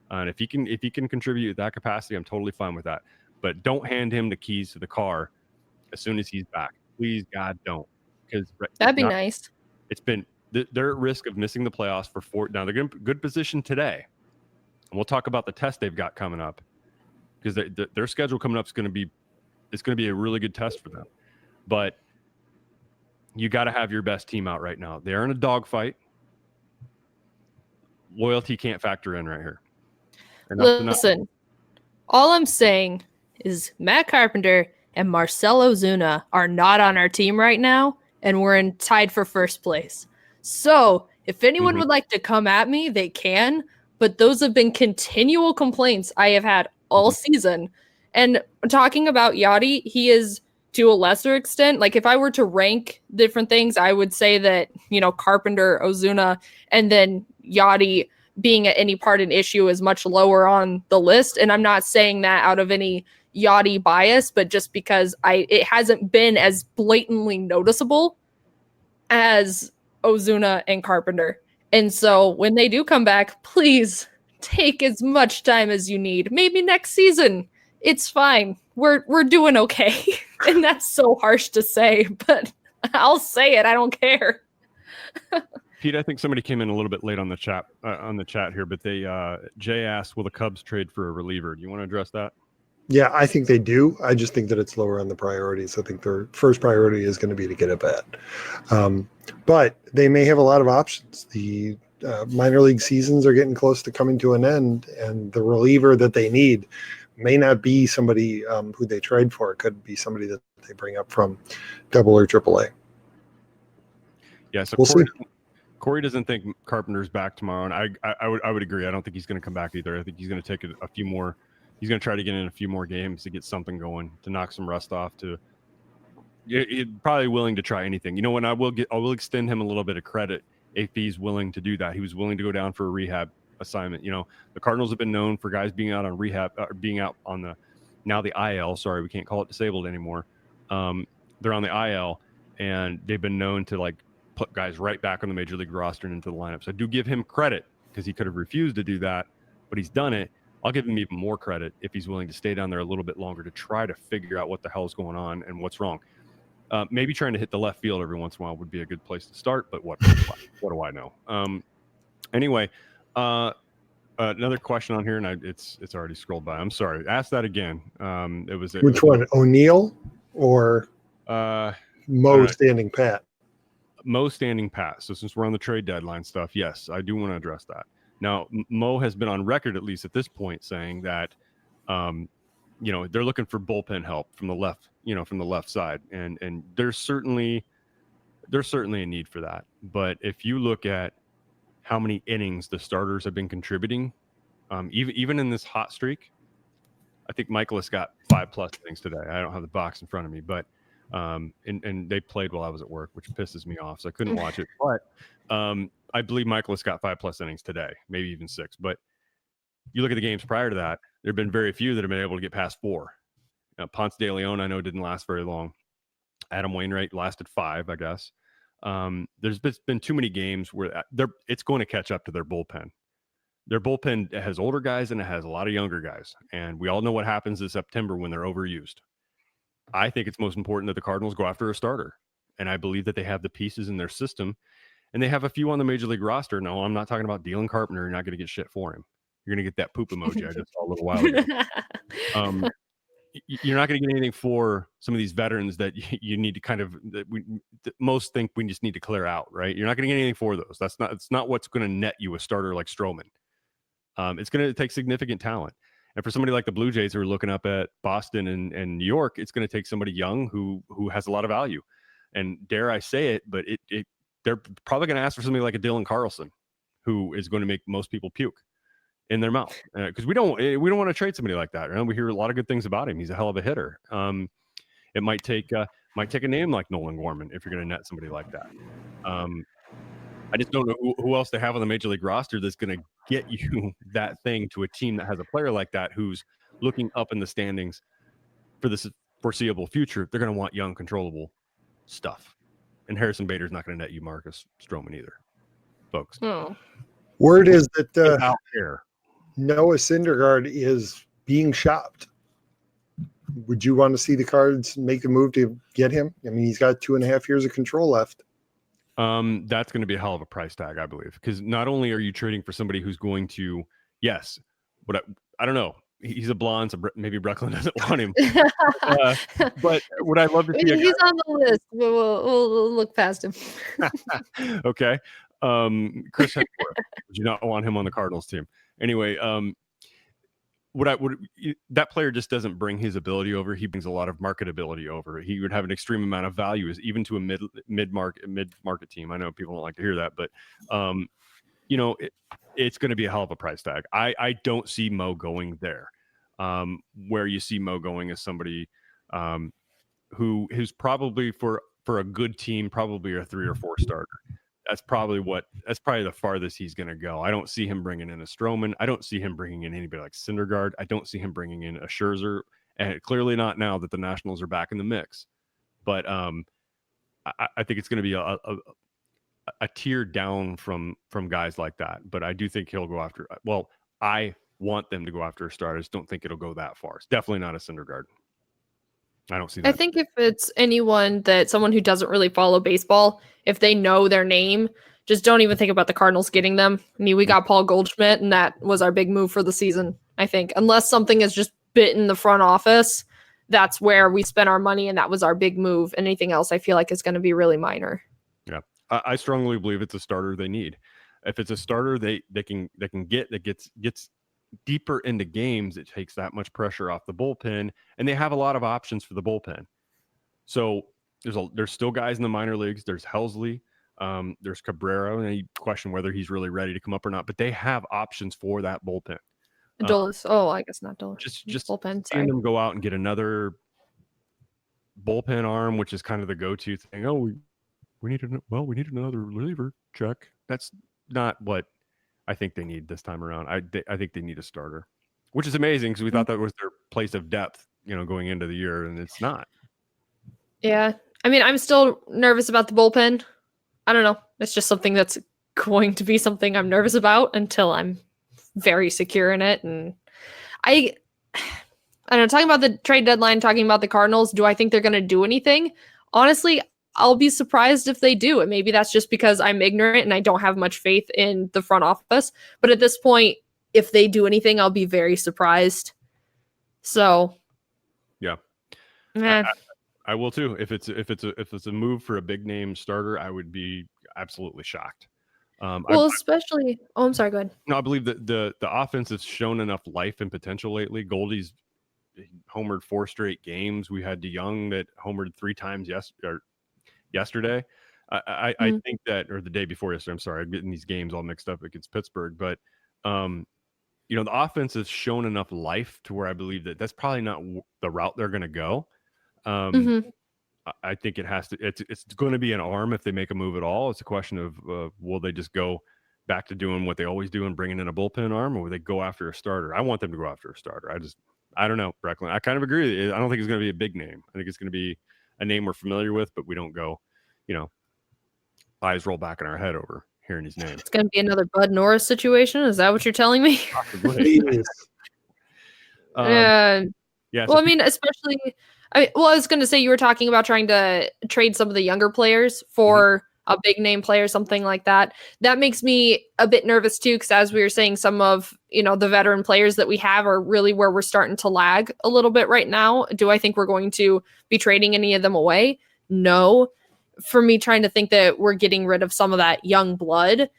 And if he can contribute at that capacity, I'm totally fine with that. But don't hand him the keys to the car as soon as he's back. Please, God, don't. Because that'd be nice. It's been they're at risk of missing the playoffs for 4. Now they're in good position today, and we'll talk about the test they've got coming up, because their schedule coming up is going to be a really good test for them. But you got to have your best team out right now. They're in a dogfight. Loyalty can't factor in right here. Listen, all I'm saying is Matt Carpenter and Marcell Ozuna are not on our team right now, and we're tied for first place. So if anyone would like to come at me, they can, but those have been continual complaints I have had all season. And talking about Yachty, he is to a lesser extent. Like if I were to rank different things, I would say that, Carpenter, Ozuna, and then Yachty being at any part an issue is much lower on the list. And I'm not saying that out of any Yachty bias, but just because it hasn't been as blatantly noticeable as Ozuna and Carpenter. And so when they do come back, please take as much time as you need. Maybe next season. It's fine. We're doing okay. And that's so harsh to say, but I'll say it. I don't care. Pete, I think somebody came in a little bit late on the chat here, but Jay asked, will the Cubs trade for a reliever? Do you want to address that? Yeah, I think they do. I just think that it's lower on the priorities. I think their first priority is going to be to get a bat. But they may have a lot of options. The minor league seasons are getting close to coming to an end, and the reliever that they need may not be somebody who they trade for. It could be somebody that they bring up from Double or Triple A. Yeah, so we'll Corey doesn't think Carpenter's back tomorrow, and I would agree. I don't think he's going to come back either. I think he's going to take a few more. He's going to try to get in a few more games to get something going, to knock some rust off. He's probably willing to try anything. You know what? I will extend him a little bit of credit if he's willing to do that. He was willing to go down for a rehab assignment. The Cardinals have been known for guys being out on rehab, being out on the IL. Sorry, we can't call it disabled anymore. They're on the IL, and they've been known to put guys right back on the major league roster and into the lineup. So I do give him credit because he could have refused to do that, but he's done it. I'll give him even more credit if he's willing to stay down there a little bit longer to try to figure out what the hell is going on and what's wrong. Maybe trying to hit the left field every once in a while would be a good place to start, but what do I know? Anyway, another question on here, and it's already scrolled by. I'm sorry. Ask that again. Which one, O'Neill or Mo standing pat? Mo standing pat. So since we're on the trade deadline stuff, yes, I do want to address that. Now, Mo has been on record, at least at this point, saying that, they're looking for bullpen help from the left side. And there's certainly a need for that. But if you look at how many innings the starters have been contributing, even in this hot streak, I think Michaelis got 5+ innings today. I don't have the box in front of me, but and they played while I was at work, which pisses me off, so I couldn't watch it. But I believe Michaelis got 5+ innings today, maybe even 6. But you look at the games prior to that, there have been very few that have been able to get past 4. Ponce de Leon, I know, didn't last very long. Adam Wainwright lasted 5, I guess. There's been too many games where it's going to catch up to their bullpen. Their bullpen has older guys and it has a lot of younger guys. And we all know what happens in September when they're overused. I think it's most important that the Cardinals go after a starter. And I believe that they have the pieces in their system. And they have a few on the major league roster. No, I'm not talking about Dylan Carpenter. You're not going to get shit for him. You're going to get that poop emoji I just saw a little while ago. You're not going to get anything for some of these veterans that you need to most think we just need to clear out, right? You're not going to get anything for those. It's not what's going to net you a starter like Stroman. It's going to take significant talent. And for somebody like the Blue Jays who are looking up at Boston and New York, it's going to take somebody young who has a lot of value. And dare I say it, but they're probably going to ask for somebody like a Dylan Carlson, who is going to make most people puke in their mouth, because we don't want to trade somebody like that. Right? We hear a lot of good things about him. He's a hell of a hitter. It might take a name like Nolan Gorman if you're going to net somebody like that. I just don't know who else they have on the major league roster that's going to get you that thing to a team that has a player like that who's looking up in the standings for this foreseeable future. They're going to want young, controllable stuff. And Harrison Bader's not going to net you Marcus Stroman either, folks. Oh. Word is that out here. Noah Syndergaard is being shopped. Would you want to see the Cards make a move to get him? I mean, he's got 2.5 years of control left. That's going to be a hell of a price tag, I believe, because not only are you trading for somebody who's going to, yes, but I don't know. He's a blonde, so maybe Brecklyn doesn't want him. But what I love to see, he's on the list. We'll look past him. Okay. Chris Hemsworth, would you not want him on the Cardinals team? Anyway, that player just doesn't bring his ability over. He brings a lot of marketability over. He would have an extreme amount of value, even to a mid market team. I know people don't like to hear that, but it's going to be a hell of a price tag. I don't see Mo going there. Where you see Mo going is somebody who's probably for a good team, probably a 3 or 4 starter. That's probably the farthest he's going to go. I don't see him bringing in a Stroman. I don't see him bringing in anybody like Syndergaard. I don't see him bringing in a Scherzer, and clearly not now that the Nationals are back in the mix. But I think it's going to be a tier down from guys like that. But I do think he'll go after. Well, I want them to go after a starter. I just don't think it'll go that far. It's definitely not a Syndergaard. I don't see that. I think if it's someone who doesn't really follow baseball, if they know their name, just don't even think about the Cardinals getting them. I mean, we got Paul Goldschmidt, and that was our big move for the season, I think. Unless something is just bitten the front office, that's where we spent our money, and that was our big move. Anything else, I feel like, is going to be really minor. Yeah, I strongly believe it's a starter they need. If it's a starter they can get that gets deeper into games, it takes that much pressure off the bullpen, and they have a lot of options for the bullpen. So there's still guys in the minor leagues. There's Helsley, there's Cabrera, and you question whether he's really ready to come up or not. But they have options for that bullpen. Dulles. I guess not Dulles. Just bullpen. Seeing them go out and get another bullpen arm, which is kind of the go-to thing. Oh, we need another reliever. Check. That's not what I think they need this time around. I think they need a starter, which is amazing because we thought that was their place of depth, going into the year, and it's not. Yeah. I mean, I'm still nervous about the bullpen. I don't know. It's just something that's going to be something I'm nervous about until I'm very secure in it. And I don't know, talking about the trade deadline, talking about the Cardinals, do I think they're going to do anything? Honestly, I'll be surprised if they do. And maybe that's just because I'm ignorant and I don't have much faith in the front office. But at this point, if they do anything, I'll be very surprised. So, yeah, eh. I will too. If it's a move for a big name starter, I would be absolutely shocked. Especially. Oh, I'm sorry. Go ahead. No, I believe that the offense has shown enough life and potential lately. Goldie's homered 4 straight games. We had DeYoung that homered 3 times yesterday. I think that, or the day before yesterday. I'm sorry, I'm getting these games all mixed up against Pittsburgh. But the offense has shown enough life to where I believe that that's probably not the route they're going to go. I think it has to. It's going to be an arm if they make a move at all. It's a question of will they just go back to doing what they always do and bringing in a bullpen arm, or will they go after a starter? I want them to go after a starter. I don't know, Brecklyn. I kind of agree with you. I don't think it's going to be a big name. I think it's going to be a name we're familiar with, but we don't go, eyes roll back in our head over hearing his name. It's going to be another Bud Norris situation. Is that what you're telling me? Yeah. Well, I mean, especially. I was going to say you were talking about trying to trade some of the younger players for a big name player, something like that. That makes me a bit nervous too, because as we were saying, some of the veteran players that we have are really where we're starting to lag a little bit right now. Do I think we're going to be trading any of them away? No. For me, trying to think that we're getting rid of some of that young blood,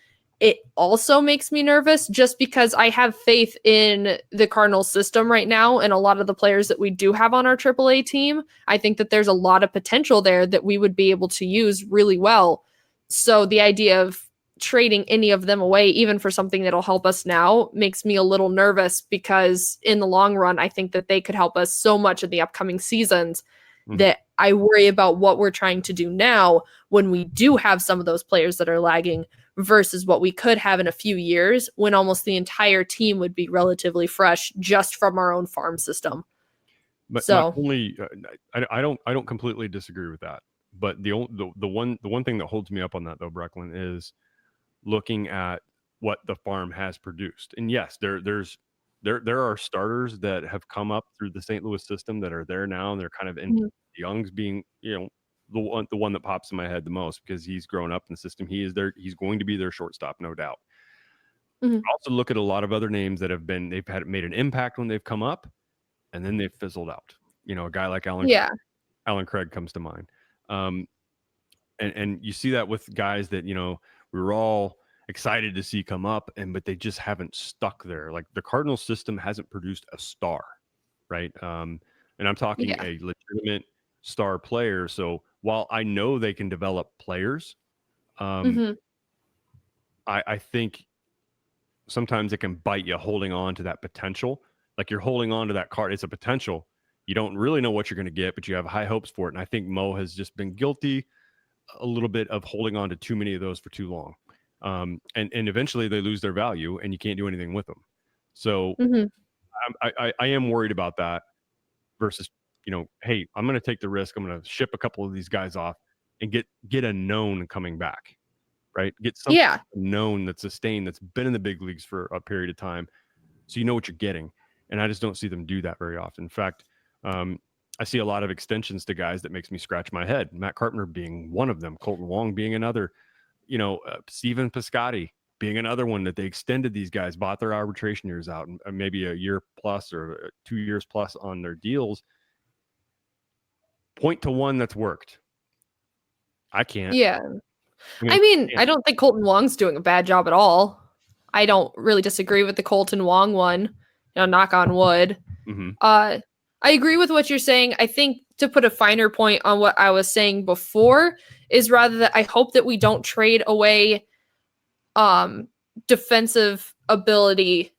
it also makes me nervous just because I have faith in the Cardinals system right now and a lot of the players that we do have on our AAA team. I think that there's a lot of potential there that we would be able to use really well. So the idea of trading any of them away, even for something that'll help us now, makes me a little nervous because in the long run, I think that they could help us so much in the upcoming seasons that I worry about what we're trying to do now when we do have some of those players that are lagging versus what we could have in a few years when almost the entire team would be relatively fresh just from our own farm system. But so only, I don't completely disagree with that. But the one thing that holds me up on that though, Brecklyn, is looking at what the farm has produced. And yes, there are starters that have come up through the St. Louis system that are there now, and they're kind of in Young's being, the one that pops in my head the most because he's grown up in the system. He's going to be their shortstop, no doubt. Also look at a lot of other names that have made an impact when they've come up, and then they've fizzled out. A guy like Alan Craig comes to mind. And you see that with guys that we were all excited to see come up, but they just haven't stuck there. Like the Cardinals system hasn't produced a star, right? And I'm talking a legitimate star player. So while I know they can develop players, I think sometimes it can bite you holding on to that potential. Like you're holding on to that card. It's a potential. You don't really know what you're going to get, but you have high hopes for it. And I think Mo has just been guilty a little bit of holding on to too many of those for too long. And eventually they lose their value and you can't do anything with them. So I am worried about that versus, hey, I'm going to take the risk. I'm going to ship a couple of these guys off and get a known coming back, right? Get something known that's sustained, that's been in the big leagues for a period of time. So you know what you're getting. And I just don't see them do that very often. In fact, I see a lot of extensions to guys that makes me scratch my head. Matt Carpenter being one of them, Colton Wong being another, Steven Piscotty being another one that they extended these guys, bought their arbitration years out and maybe a year plus or 2 years plus on their deals. Point to one that's worked. I can't. Yeah. I mean, I don't think Colton Wong's doing a bad job at all. I don't really disagree with the Colton Wong one, knock on wood. I agree with what you're saying. I think to put a finer point on what I was saying before is rather that I hope that we don't trade away defensive ability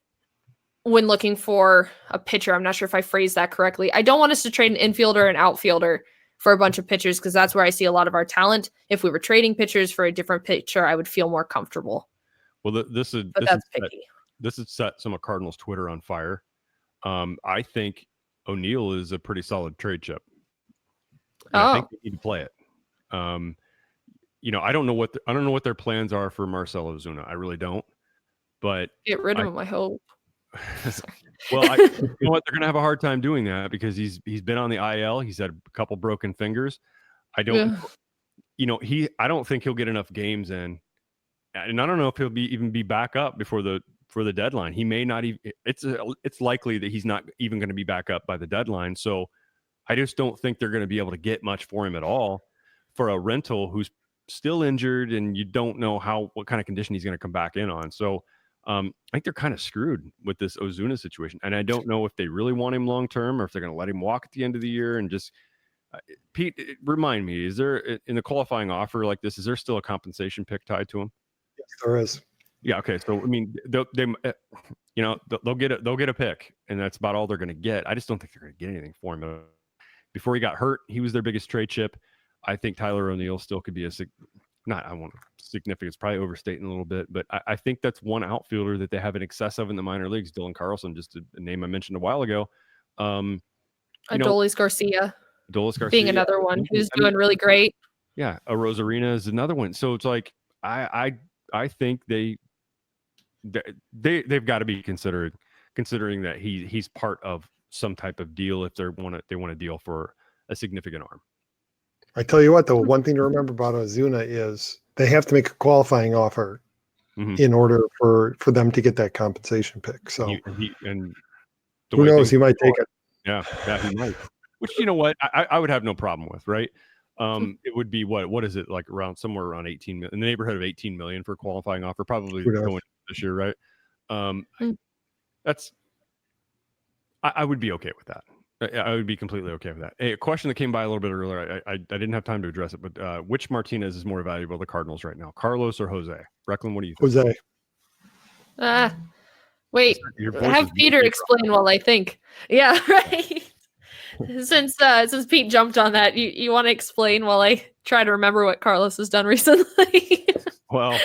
when looking for a pitcher. I'm not sure if I phrased that correctly. I don't want us to trade an infielder and outfielder for a bunch of pitchers because that's where I see a lot of our talent. If we were trading pitchers for a different pitcher, I would feel more comfortable. Well, this is set some of Cardinals Twitter on fire. I think O'Neill is a pretty solid trade chip. I think they need to play it. I don't know what their plans are for Marcell Ozuna. I really don't. But get rid of him, I hope. Well, you know what? They're going to have a hard time doing that because he's been on the IL. He's had a couple broken fingers. I don't think he'll get enough games in, and I don't know if he'll even be back up before the deadline. He may not even. It's likely that he's not even going to be back up by the deadline. So I just don't think they're going to be able to get much for him at all for a rental who's still injured and you don't know what kind of condition he's going to come back in on. So I think they're kind of screwed with this Ozuna situation. And I don't know if they really want him long term or if they're going to let him walk at the end of the year and just Pete, remind me, is there in the qualifying offer like this, is there still a compensation pick tied to him? Yes, there is. Yeah. Okay. So, I mean, they'll get a pick and that's about all they're going to get. I just don't think they're going to get anything for him. Before he got hurt, he was their biggest trade chip. I think Tyler O'Neill still could be significance, probably overstating a little bit, but I think that's one outfielder that they have an excess of in the minor leagues. Dylan Carlson, just a name I mentioned a while ago. Adolis Garcia. Dolis Garcia being another one who's doing really great. Yeah, a Rosarina is another one. So it's like I think they've got to be considering that he's part of some type of deal if they want a deal for a significant arm. I tell you what, though, one thing to remember about Ozuna is they have to make a qualifying offer in order for them to get that compensation pick. So who knows? He might take it. Yeah, he might. Which, you know what, I would have no problem with, right? It would be what is it, like somewhere around 18 million, in the neighborhood of 18 million for a qualifying offer, probably going this year, right? I would be okay with that. I would be completely okay with that. A question that came by a little bit earlier, I didn't have time to address it, but which Martinez is more valuable to the Cardinals right now, Carlos or Jose? Brecklyn, what do you think? Jose. Wait, have Peter explain while I think. Yeah, right. Since Pete jumped on that, you want to explain while I try to remember what Carlos has done recently? Well,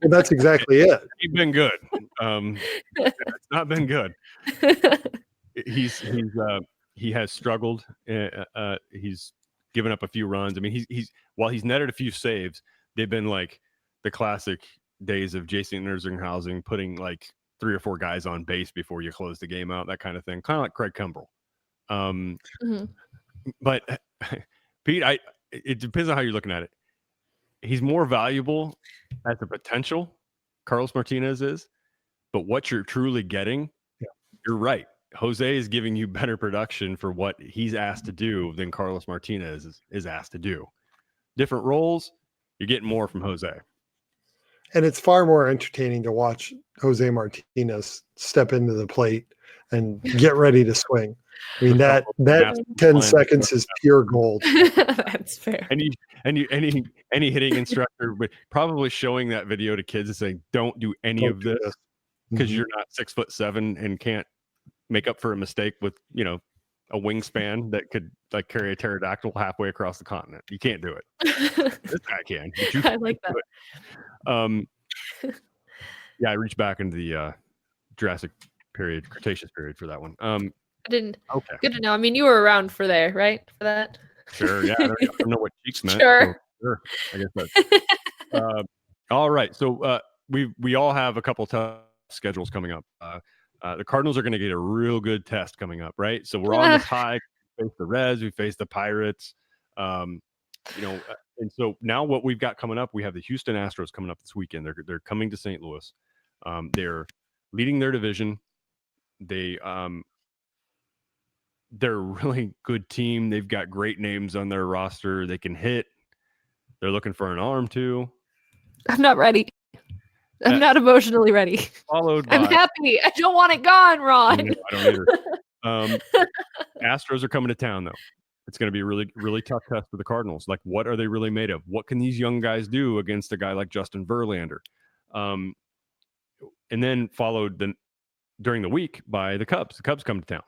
that's exactly it. He's been good. It's not been good. He has struggled. He's given up a few runs. I mean, while he's netted a few saves, they've been like the classic days of Jason Erzinghausen putting like 3 or 4 guys on base before you close the game out, that kind of thing. Kind of like Craig Kimbrell. But Pete, it depends on how you're looking at it. He's more valuable as a potential, Carlos Martinez is, but what you're truly getting, you're right. Jose is giving you better production for what he's asked to do than Carlos Martinez is asked to do. Different roles, you're getting more from Jose. And it's far more entertaining to watch Jose Martinez step into the plate and get ready to swing. I mean, that 10 seconds is pure gold. That's fair. Any hitting instructor, but probably showing that video to kids and saying, don't do any of this. because Mhm. you're not 6'7" and can't make up for a mistake with, a wingspan that could like carry a pterodactyl halfway across the continent. You can't do it. This guy can, but you I can't like that. do it. Yeah, I reached back into the Jurassic period, Cretaceous period for that one. I didn't. Okay, Good to know. I mean, you were around for there, right? For that. sure. Yeah, I don't know what cheeks meant. Sure. So sure. I guess that. All right. So we all have a couple tough schedules coming up. The Cardinals are going to get a real good test coming up, right? So we're on this high. We face the Reds, we face the Pirates, and so now what we've got coming up, we have the Houston Astros coming up this weekend. They're coming to St. Louis. They're leading their division. They're a really good team. They've got great names on their roster. They can hit. They're looking for an arm too. I'm not ready. I'm not emotionally ready. Followed by, I'm happy. I don't want it gone, Ron. No, I don't either. Astros are coming to town, though. It's going to be a really, really tough test for the Cardinals. Like, what are they really made of? What can these young guys do against a guy like Justin Verlander? And then followed during the week by the Cubs. The Cubs come to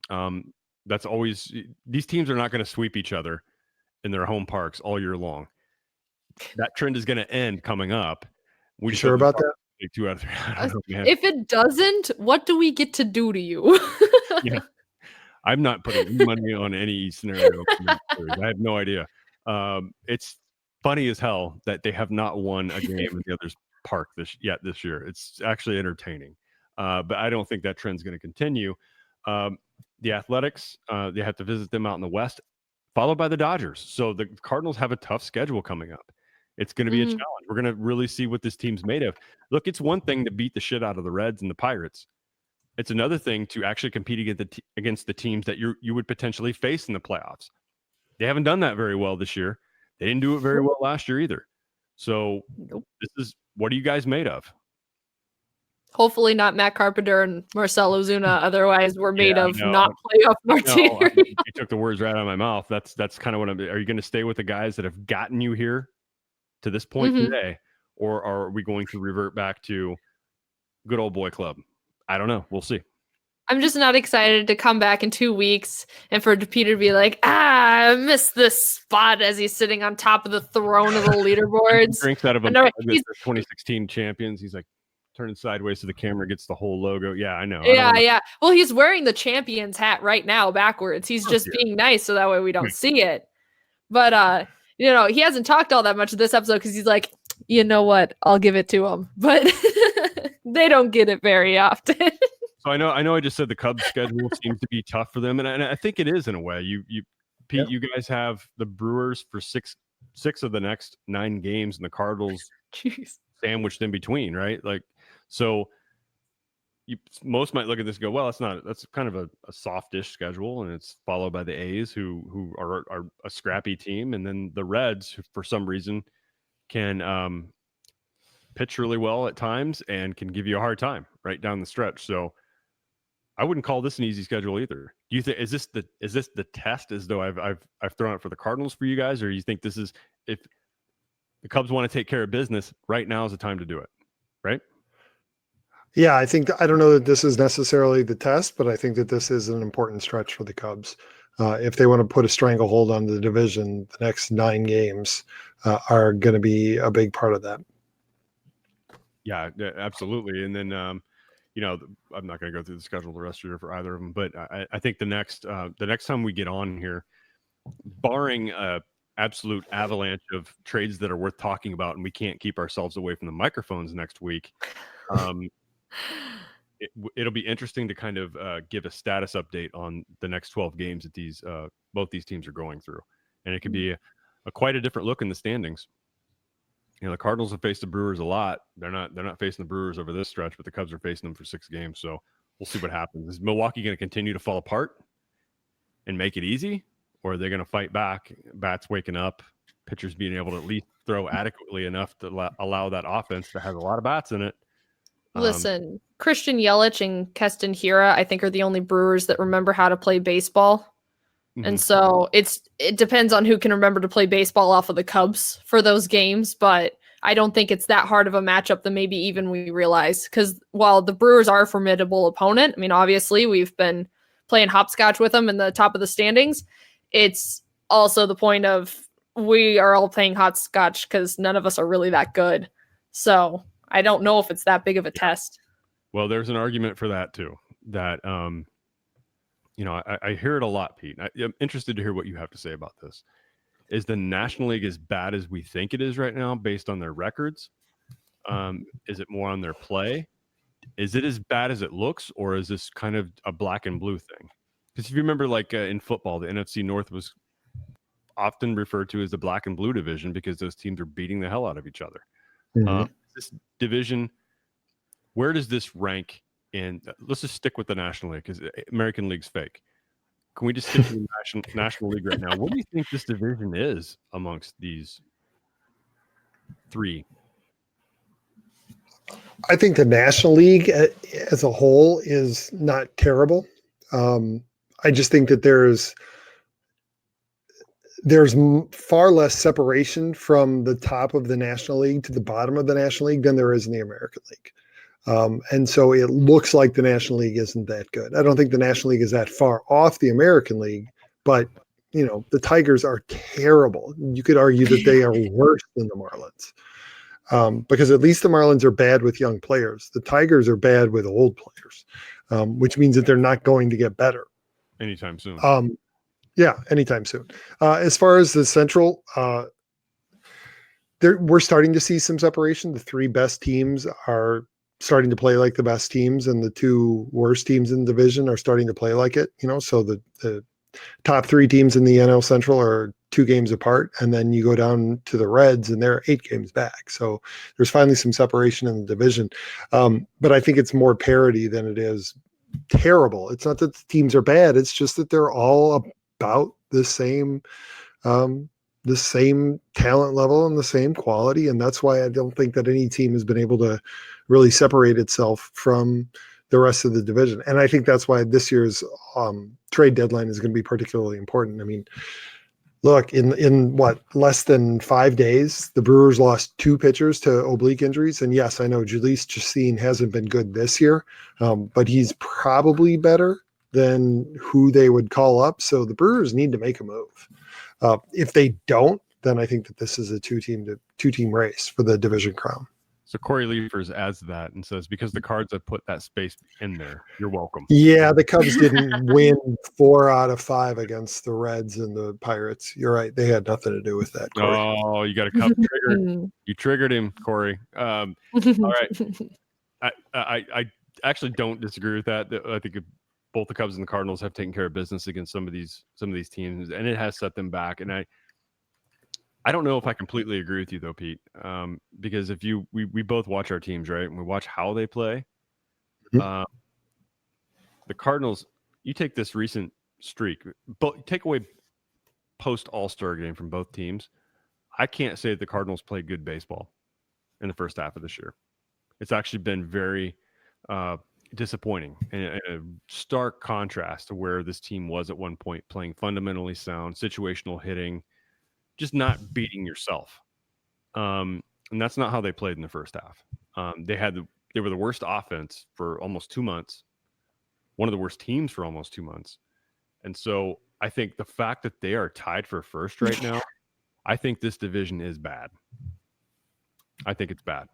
town. That's always – these teams are not going to sweep each other in their home parks all year long. That trend is going to end coming up. You sure about that? 2 out of 3. I don't know, man. If it doesn't, what do we get to do to you? Yeah. I'm not putting any money on any scenario. I have no idea. It's funny as hell that they have not won a game in the other's park this year. It's actually entertaining. But I don't think that trend's going to continue. The Athletics, they have to visit them out in the West, followed by the Dodgers. So the Cardinals have a tough schedule coming up. It's going to be a challenge. We're going to really see what this team's made of. Look, it's one thing to beat the shit out of the Reds and the Pirates. It's another thing to actually compete against the teams that you would potentially face in the playoffs. They haven't done that very well this year. They didn't do it very well last year either. So This is, what are you guys made of? Hopefully not Matt Carpenter and Marcell Ozuna. Otherwise, we're made of not playoff material. No, you took the words right out of my mouth. That's kind of what are you going to stay with the guys that have gotten you here to this point today, or are we going to revert back to good old boy club? I don't know. We'll see. I'm just not excited to come back in 2 weeks and for Peter to be like, I missed this spot as he's sitting on top of the throne of the leaderboards. Drinks out of the 2016 champions. He's like turning sideways to the camera, gets the whole logo. Yeah, I know. Yeah. Well, he's wearing the champion's hat right now backwards. He's just being nice so that way we don't see it. But he hasn't talked all that much this episode because he's like, you know what? I'll give it to him. But they don't get it very often. So I know I just said the Cubs schedule seems to be tough for them. And I think it is in a way. Pete, you guys have the Brewers for six of the next 9 games and the Cardinals sandwiched in between, right? Like, so most might look at this and go, well, that's kind of a softish schedule, and it's followed by the A's who are a scrappy team, and then the Reds who for some reason can pitch really well at times and can give you a hard time right down the stretch. So I wouldn't call this an easy schedule either. Do you think is this the test as though I've thrown it for the Cardinals for you guys, or you think this is, if the Cubs want to take care of business, right now is the time to do it, right? Yeah, I don't know that this is necessarily the test, but I think that this is an important stretch for the Cubs. If they want to put a stranglehold on the division, the next 9 games are going to be a big part of that. Yeah, absolutely. And then, I'm not going to go through the schedule the rest of the year for either of them, but I think the next time we get on here, barring absolute avalanche of trades that are worth talking about, and we can't keep ourselves away from the microphones next week, it'll be interesting to kind of give a status update on the next 12 games that both these teams are going through, and it could be quite a different look in the standings. The Cardinals have faced the Brewers a lot. They're not facing the Brewers over this stretch, but the Cubs are facing them for 6 games. So we'll see what happens. Is Milwaukee going to continue to fall apart and make it easy, or are they going to fight back? Bats waking up, pitchers being able to at least throw adequately enough to allow that offense that has a lot of bats in it. Listen, Christian Yelich and Keston Hiura, I think, are the only Brewers that remember how to play baseball. Mm-hmm. And so it depends on who can remember to play baseball off of the Cubs for those games. But I don't think it's that hard of a matchup than maybe even we realize. Because while the Brewers are a formidable opponent, I mean, obviously we've been playing hopscotch with them in the top of the standings. It's also the point of we are all playing hopscotch because none of us are really that good. So I don't know if it's that big of a test. Well, there's an argument for that too. That I hear it a lot, Pete. I'm interested to hear what you have to say about this. Is the National League as bad as we think it is right now based on their records? Is it more on their play? Is it as bad as it looks, or is this kind of a black and blue thing? Because if you remember, like in football, the NFC North was often referred to as the black and blue division because those teams are beating the hell out of each other. This division, where does this rank in? Let's just stick with the National League because American League's fake. Can we just stick to the National League right now? What do you think this division is amongst these three? I think the National League as a whole is not terrible. I just think that there's far less separation from the top of the National League to the bottom of the National League than there is in the American League. And so it looks like the National League isn't that good. I don't think the National League is that far off the American League, but the Tigers are terrible. You could argue that they are worse than the Marlins. Because at least the Marlins are bad with young players. The Tigers are bad with old players, which means that they're not going to get better Anytime soon. Anytime soon. As far as the Central, we're starting to see some separation. The three best teams are starting to play like the best teams, and the two worst teams in the division are starting to play like it. So the top three teams in the NL Central are 2 games apart, and then you go down to the Reds and they're 8 games back. So there's finally some separation in the division. But I think it's more parity than it is terrible. It's not that the teams are bad. It's just that they're all about the same talent level and the same quality. And that's why I don't think that any team has been able to really separate itself from the rest of the division. And I think that's why this year's trade deadline is going to be particularly important. I mean, look, in less than 5 days, the Brewers lost 2 pitchers to oblique injuries. And yes, I know Jaleese Chacin hasn't been good this year, but he's probably better than who they would call up. So the Brewers need to make a move. If they don't, then I think that this is a two-team race for the division crown. So Corey Liefers adds that and says, because the Cards have put that space in there, you're welcome. Yeah, the Cubs didn't win 4 out of 5 against the Reds and the Pirates. You're right. They had nothing to do with that, Corey. Oh, you got a Cub trigger. You triggered him, Corey. All right. I actually don't disagree with that. I think both the Cubs and the Cardinals have taken care of business against some of these teams, and it has set them back. And I don't know if I completely agree with you though, Pete, because if we both watch our teams, right, and we watch how they play. The Cardinals, you take this recent streak, but take away post All-Star game from both teams. I can't say that the Cardinals played good baseball in the first half of this year. It's actually been very disappointing and a stark contrast to where this team was at one point, playing fundamentally sound, situational hitting, just not beating yourself. And that's not how they played in the first half. They were the worst offense for almost 2 months, one of the worst teams for almost 2 months. And so I think the fact that they are tied for first right now, I think this division is bad. I think it's bad.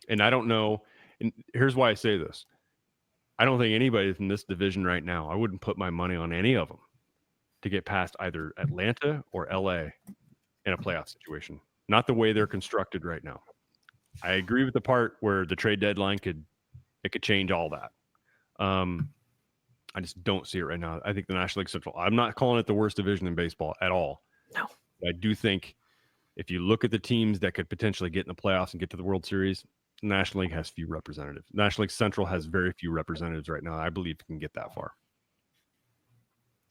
And I don't know. And here's why I say this. I don't think anybody from this division right now, I wouldn't put my money on any of them to get past either Atlanta or LA in a playoff situation. Not the way they're constructed right now. I agree with the part where the trade deadline could change all that. I just don't see it right now. I think the National League Central, I'm not calling it the worst division in baseball at all. No. I do think if you look at the teams that could potentially get in the playoffs and get to the World Series, the National League has few representatives. National League Central has very few representatives right now. I believe it can get that far.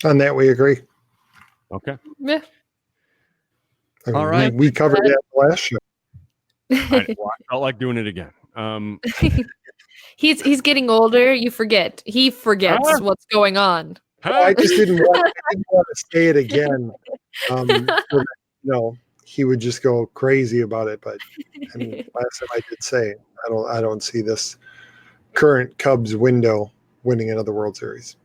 On that, we agree. Okay. Yeah. I mean, all right. We covered that last show. I felt like doing it again. He's getting older. You forget. He forgets what's going on. I just didn't want to say it again. he would just go crazy about it. But I mean, last time I did say I don't see this current Cubs window winning another World Series.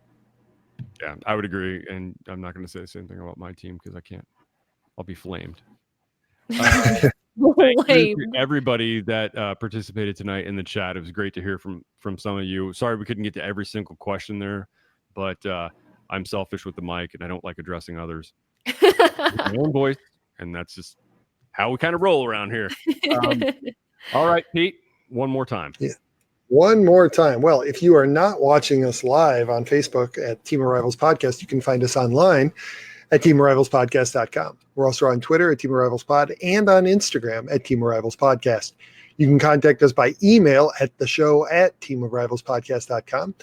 Yeah, I would agree, and I'm not going to say the same thing about my team because I can't. I'll be flamed. Thank you to everybody that participated tonight in the chat. It was great to hear from some of you. Sorry we couldn't get to every single question there, but I'm selfish with the mic, and I don't like addressing others with my own voice, and that's just how we kind of roll around here. All right, Pete, one more time. Yeah. One more time. Well, if you are not watching us live on Facebook at Team of Rivals Podcast, you can find us online at teamofrivalspodcast.com. We're also on Twitter at Team of Rivals Pod and on Instagram at Team of Rivals Podcast. You can contact us by email at the show at teamofrivalspodcast.com.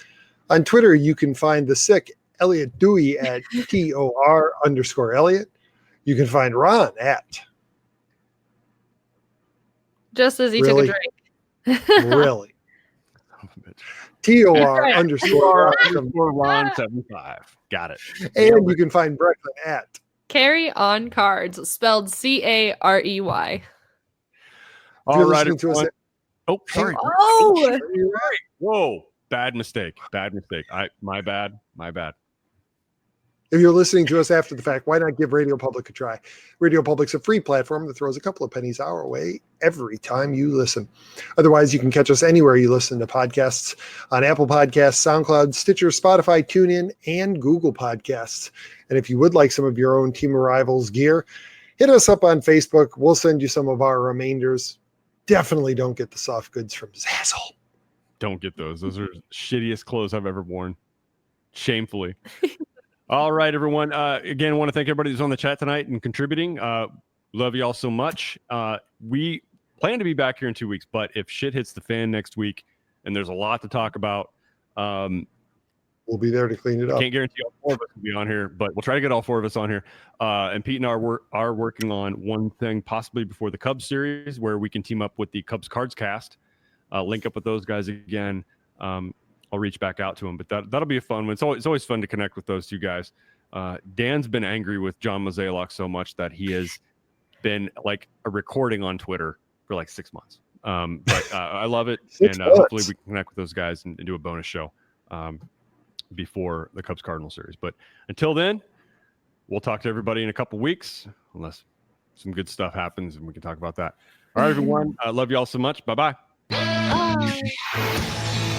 On Twitter, you can find the sick Elliott Dewey at TOR_Elliott. You can find Ron at just as he took a drink. Really? TOR_Ron75. Got it. And you can find Brecklyn at Carry on Cards, spelled CAREY. All right. Oh, sorry. Oh, whoa. Bad mistake. My bad. If you're listening to us after the fact, why not give Radio Public a try? Radio Public's a free platform that throws a couple of pennies our way every time you listen. Otherwise, you can catch us anywhere you listen to podcasts on Apple Podcasts, SoundCloud, Stitcher, Spotify, TuneIn, and Google Podcasts. And if you would like some of your own Team of Rivals gear, hit us up on Facebook. We'll send you some of our remainders. Definitely don't get the soft goods from Zazzle. Don't get those. Those are shittiest clothes I've ever worn. Shamefully. All right, everyone. Again, I want to thank everybody who's on the chat tonight and contributing. Love you all so much. We plan to be back here in 2 weeks, but if shit hits the fan next week and there's a lot to talk about, we'll be there to clean it up. Can't guarantee all four of us will be on here, but we'll try to get all four of us on here. And Pete and I are working on one thing possibly before the Cubs series where we can team up with the Cubs Cards Cast, link up with those guys again. I'll reach back out to him, but that'll be a fun one. It's always fun to connect with those two guys. Dan's been angry with John Mozeliak so much that he has been like a recording on Twitter for like 6 months. But I love it, and hopefully we can connect with those guys and do a bonus show before the Cubs Cardinals series. But until then, we'll talk to everybody in a couple weeks, unless some good stuff happens and we can talk about that. All right, everyone. I love you all so much. Bye-bye. Bye.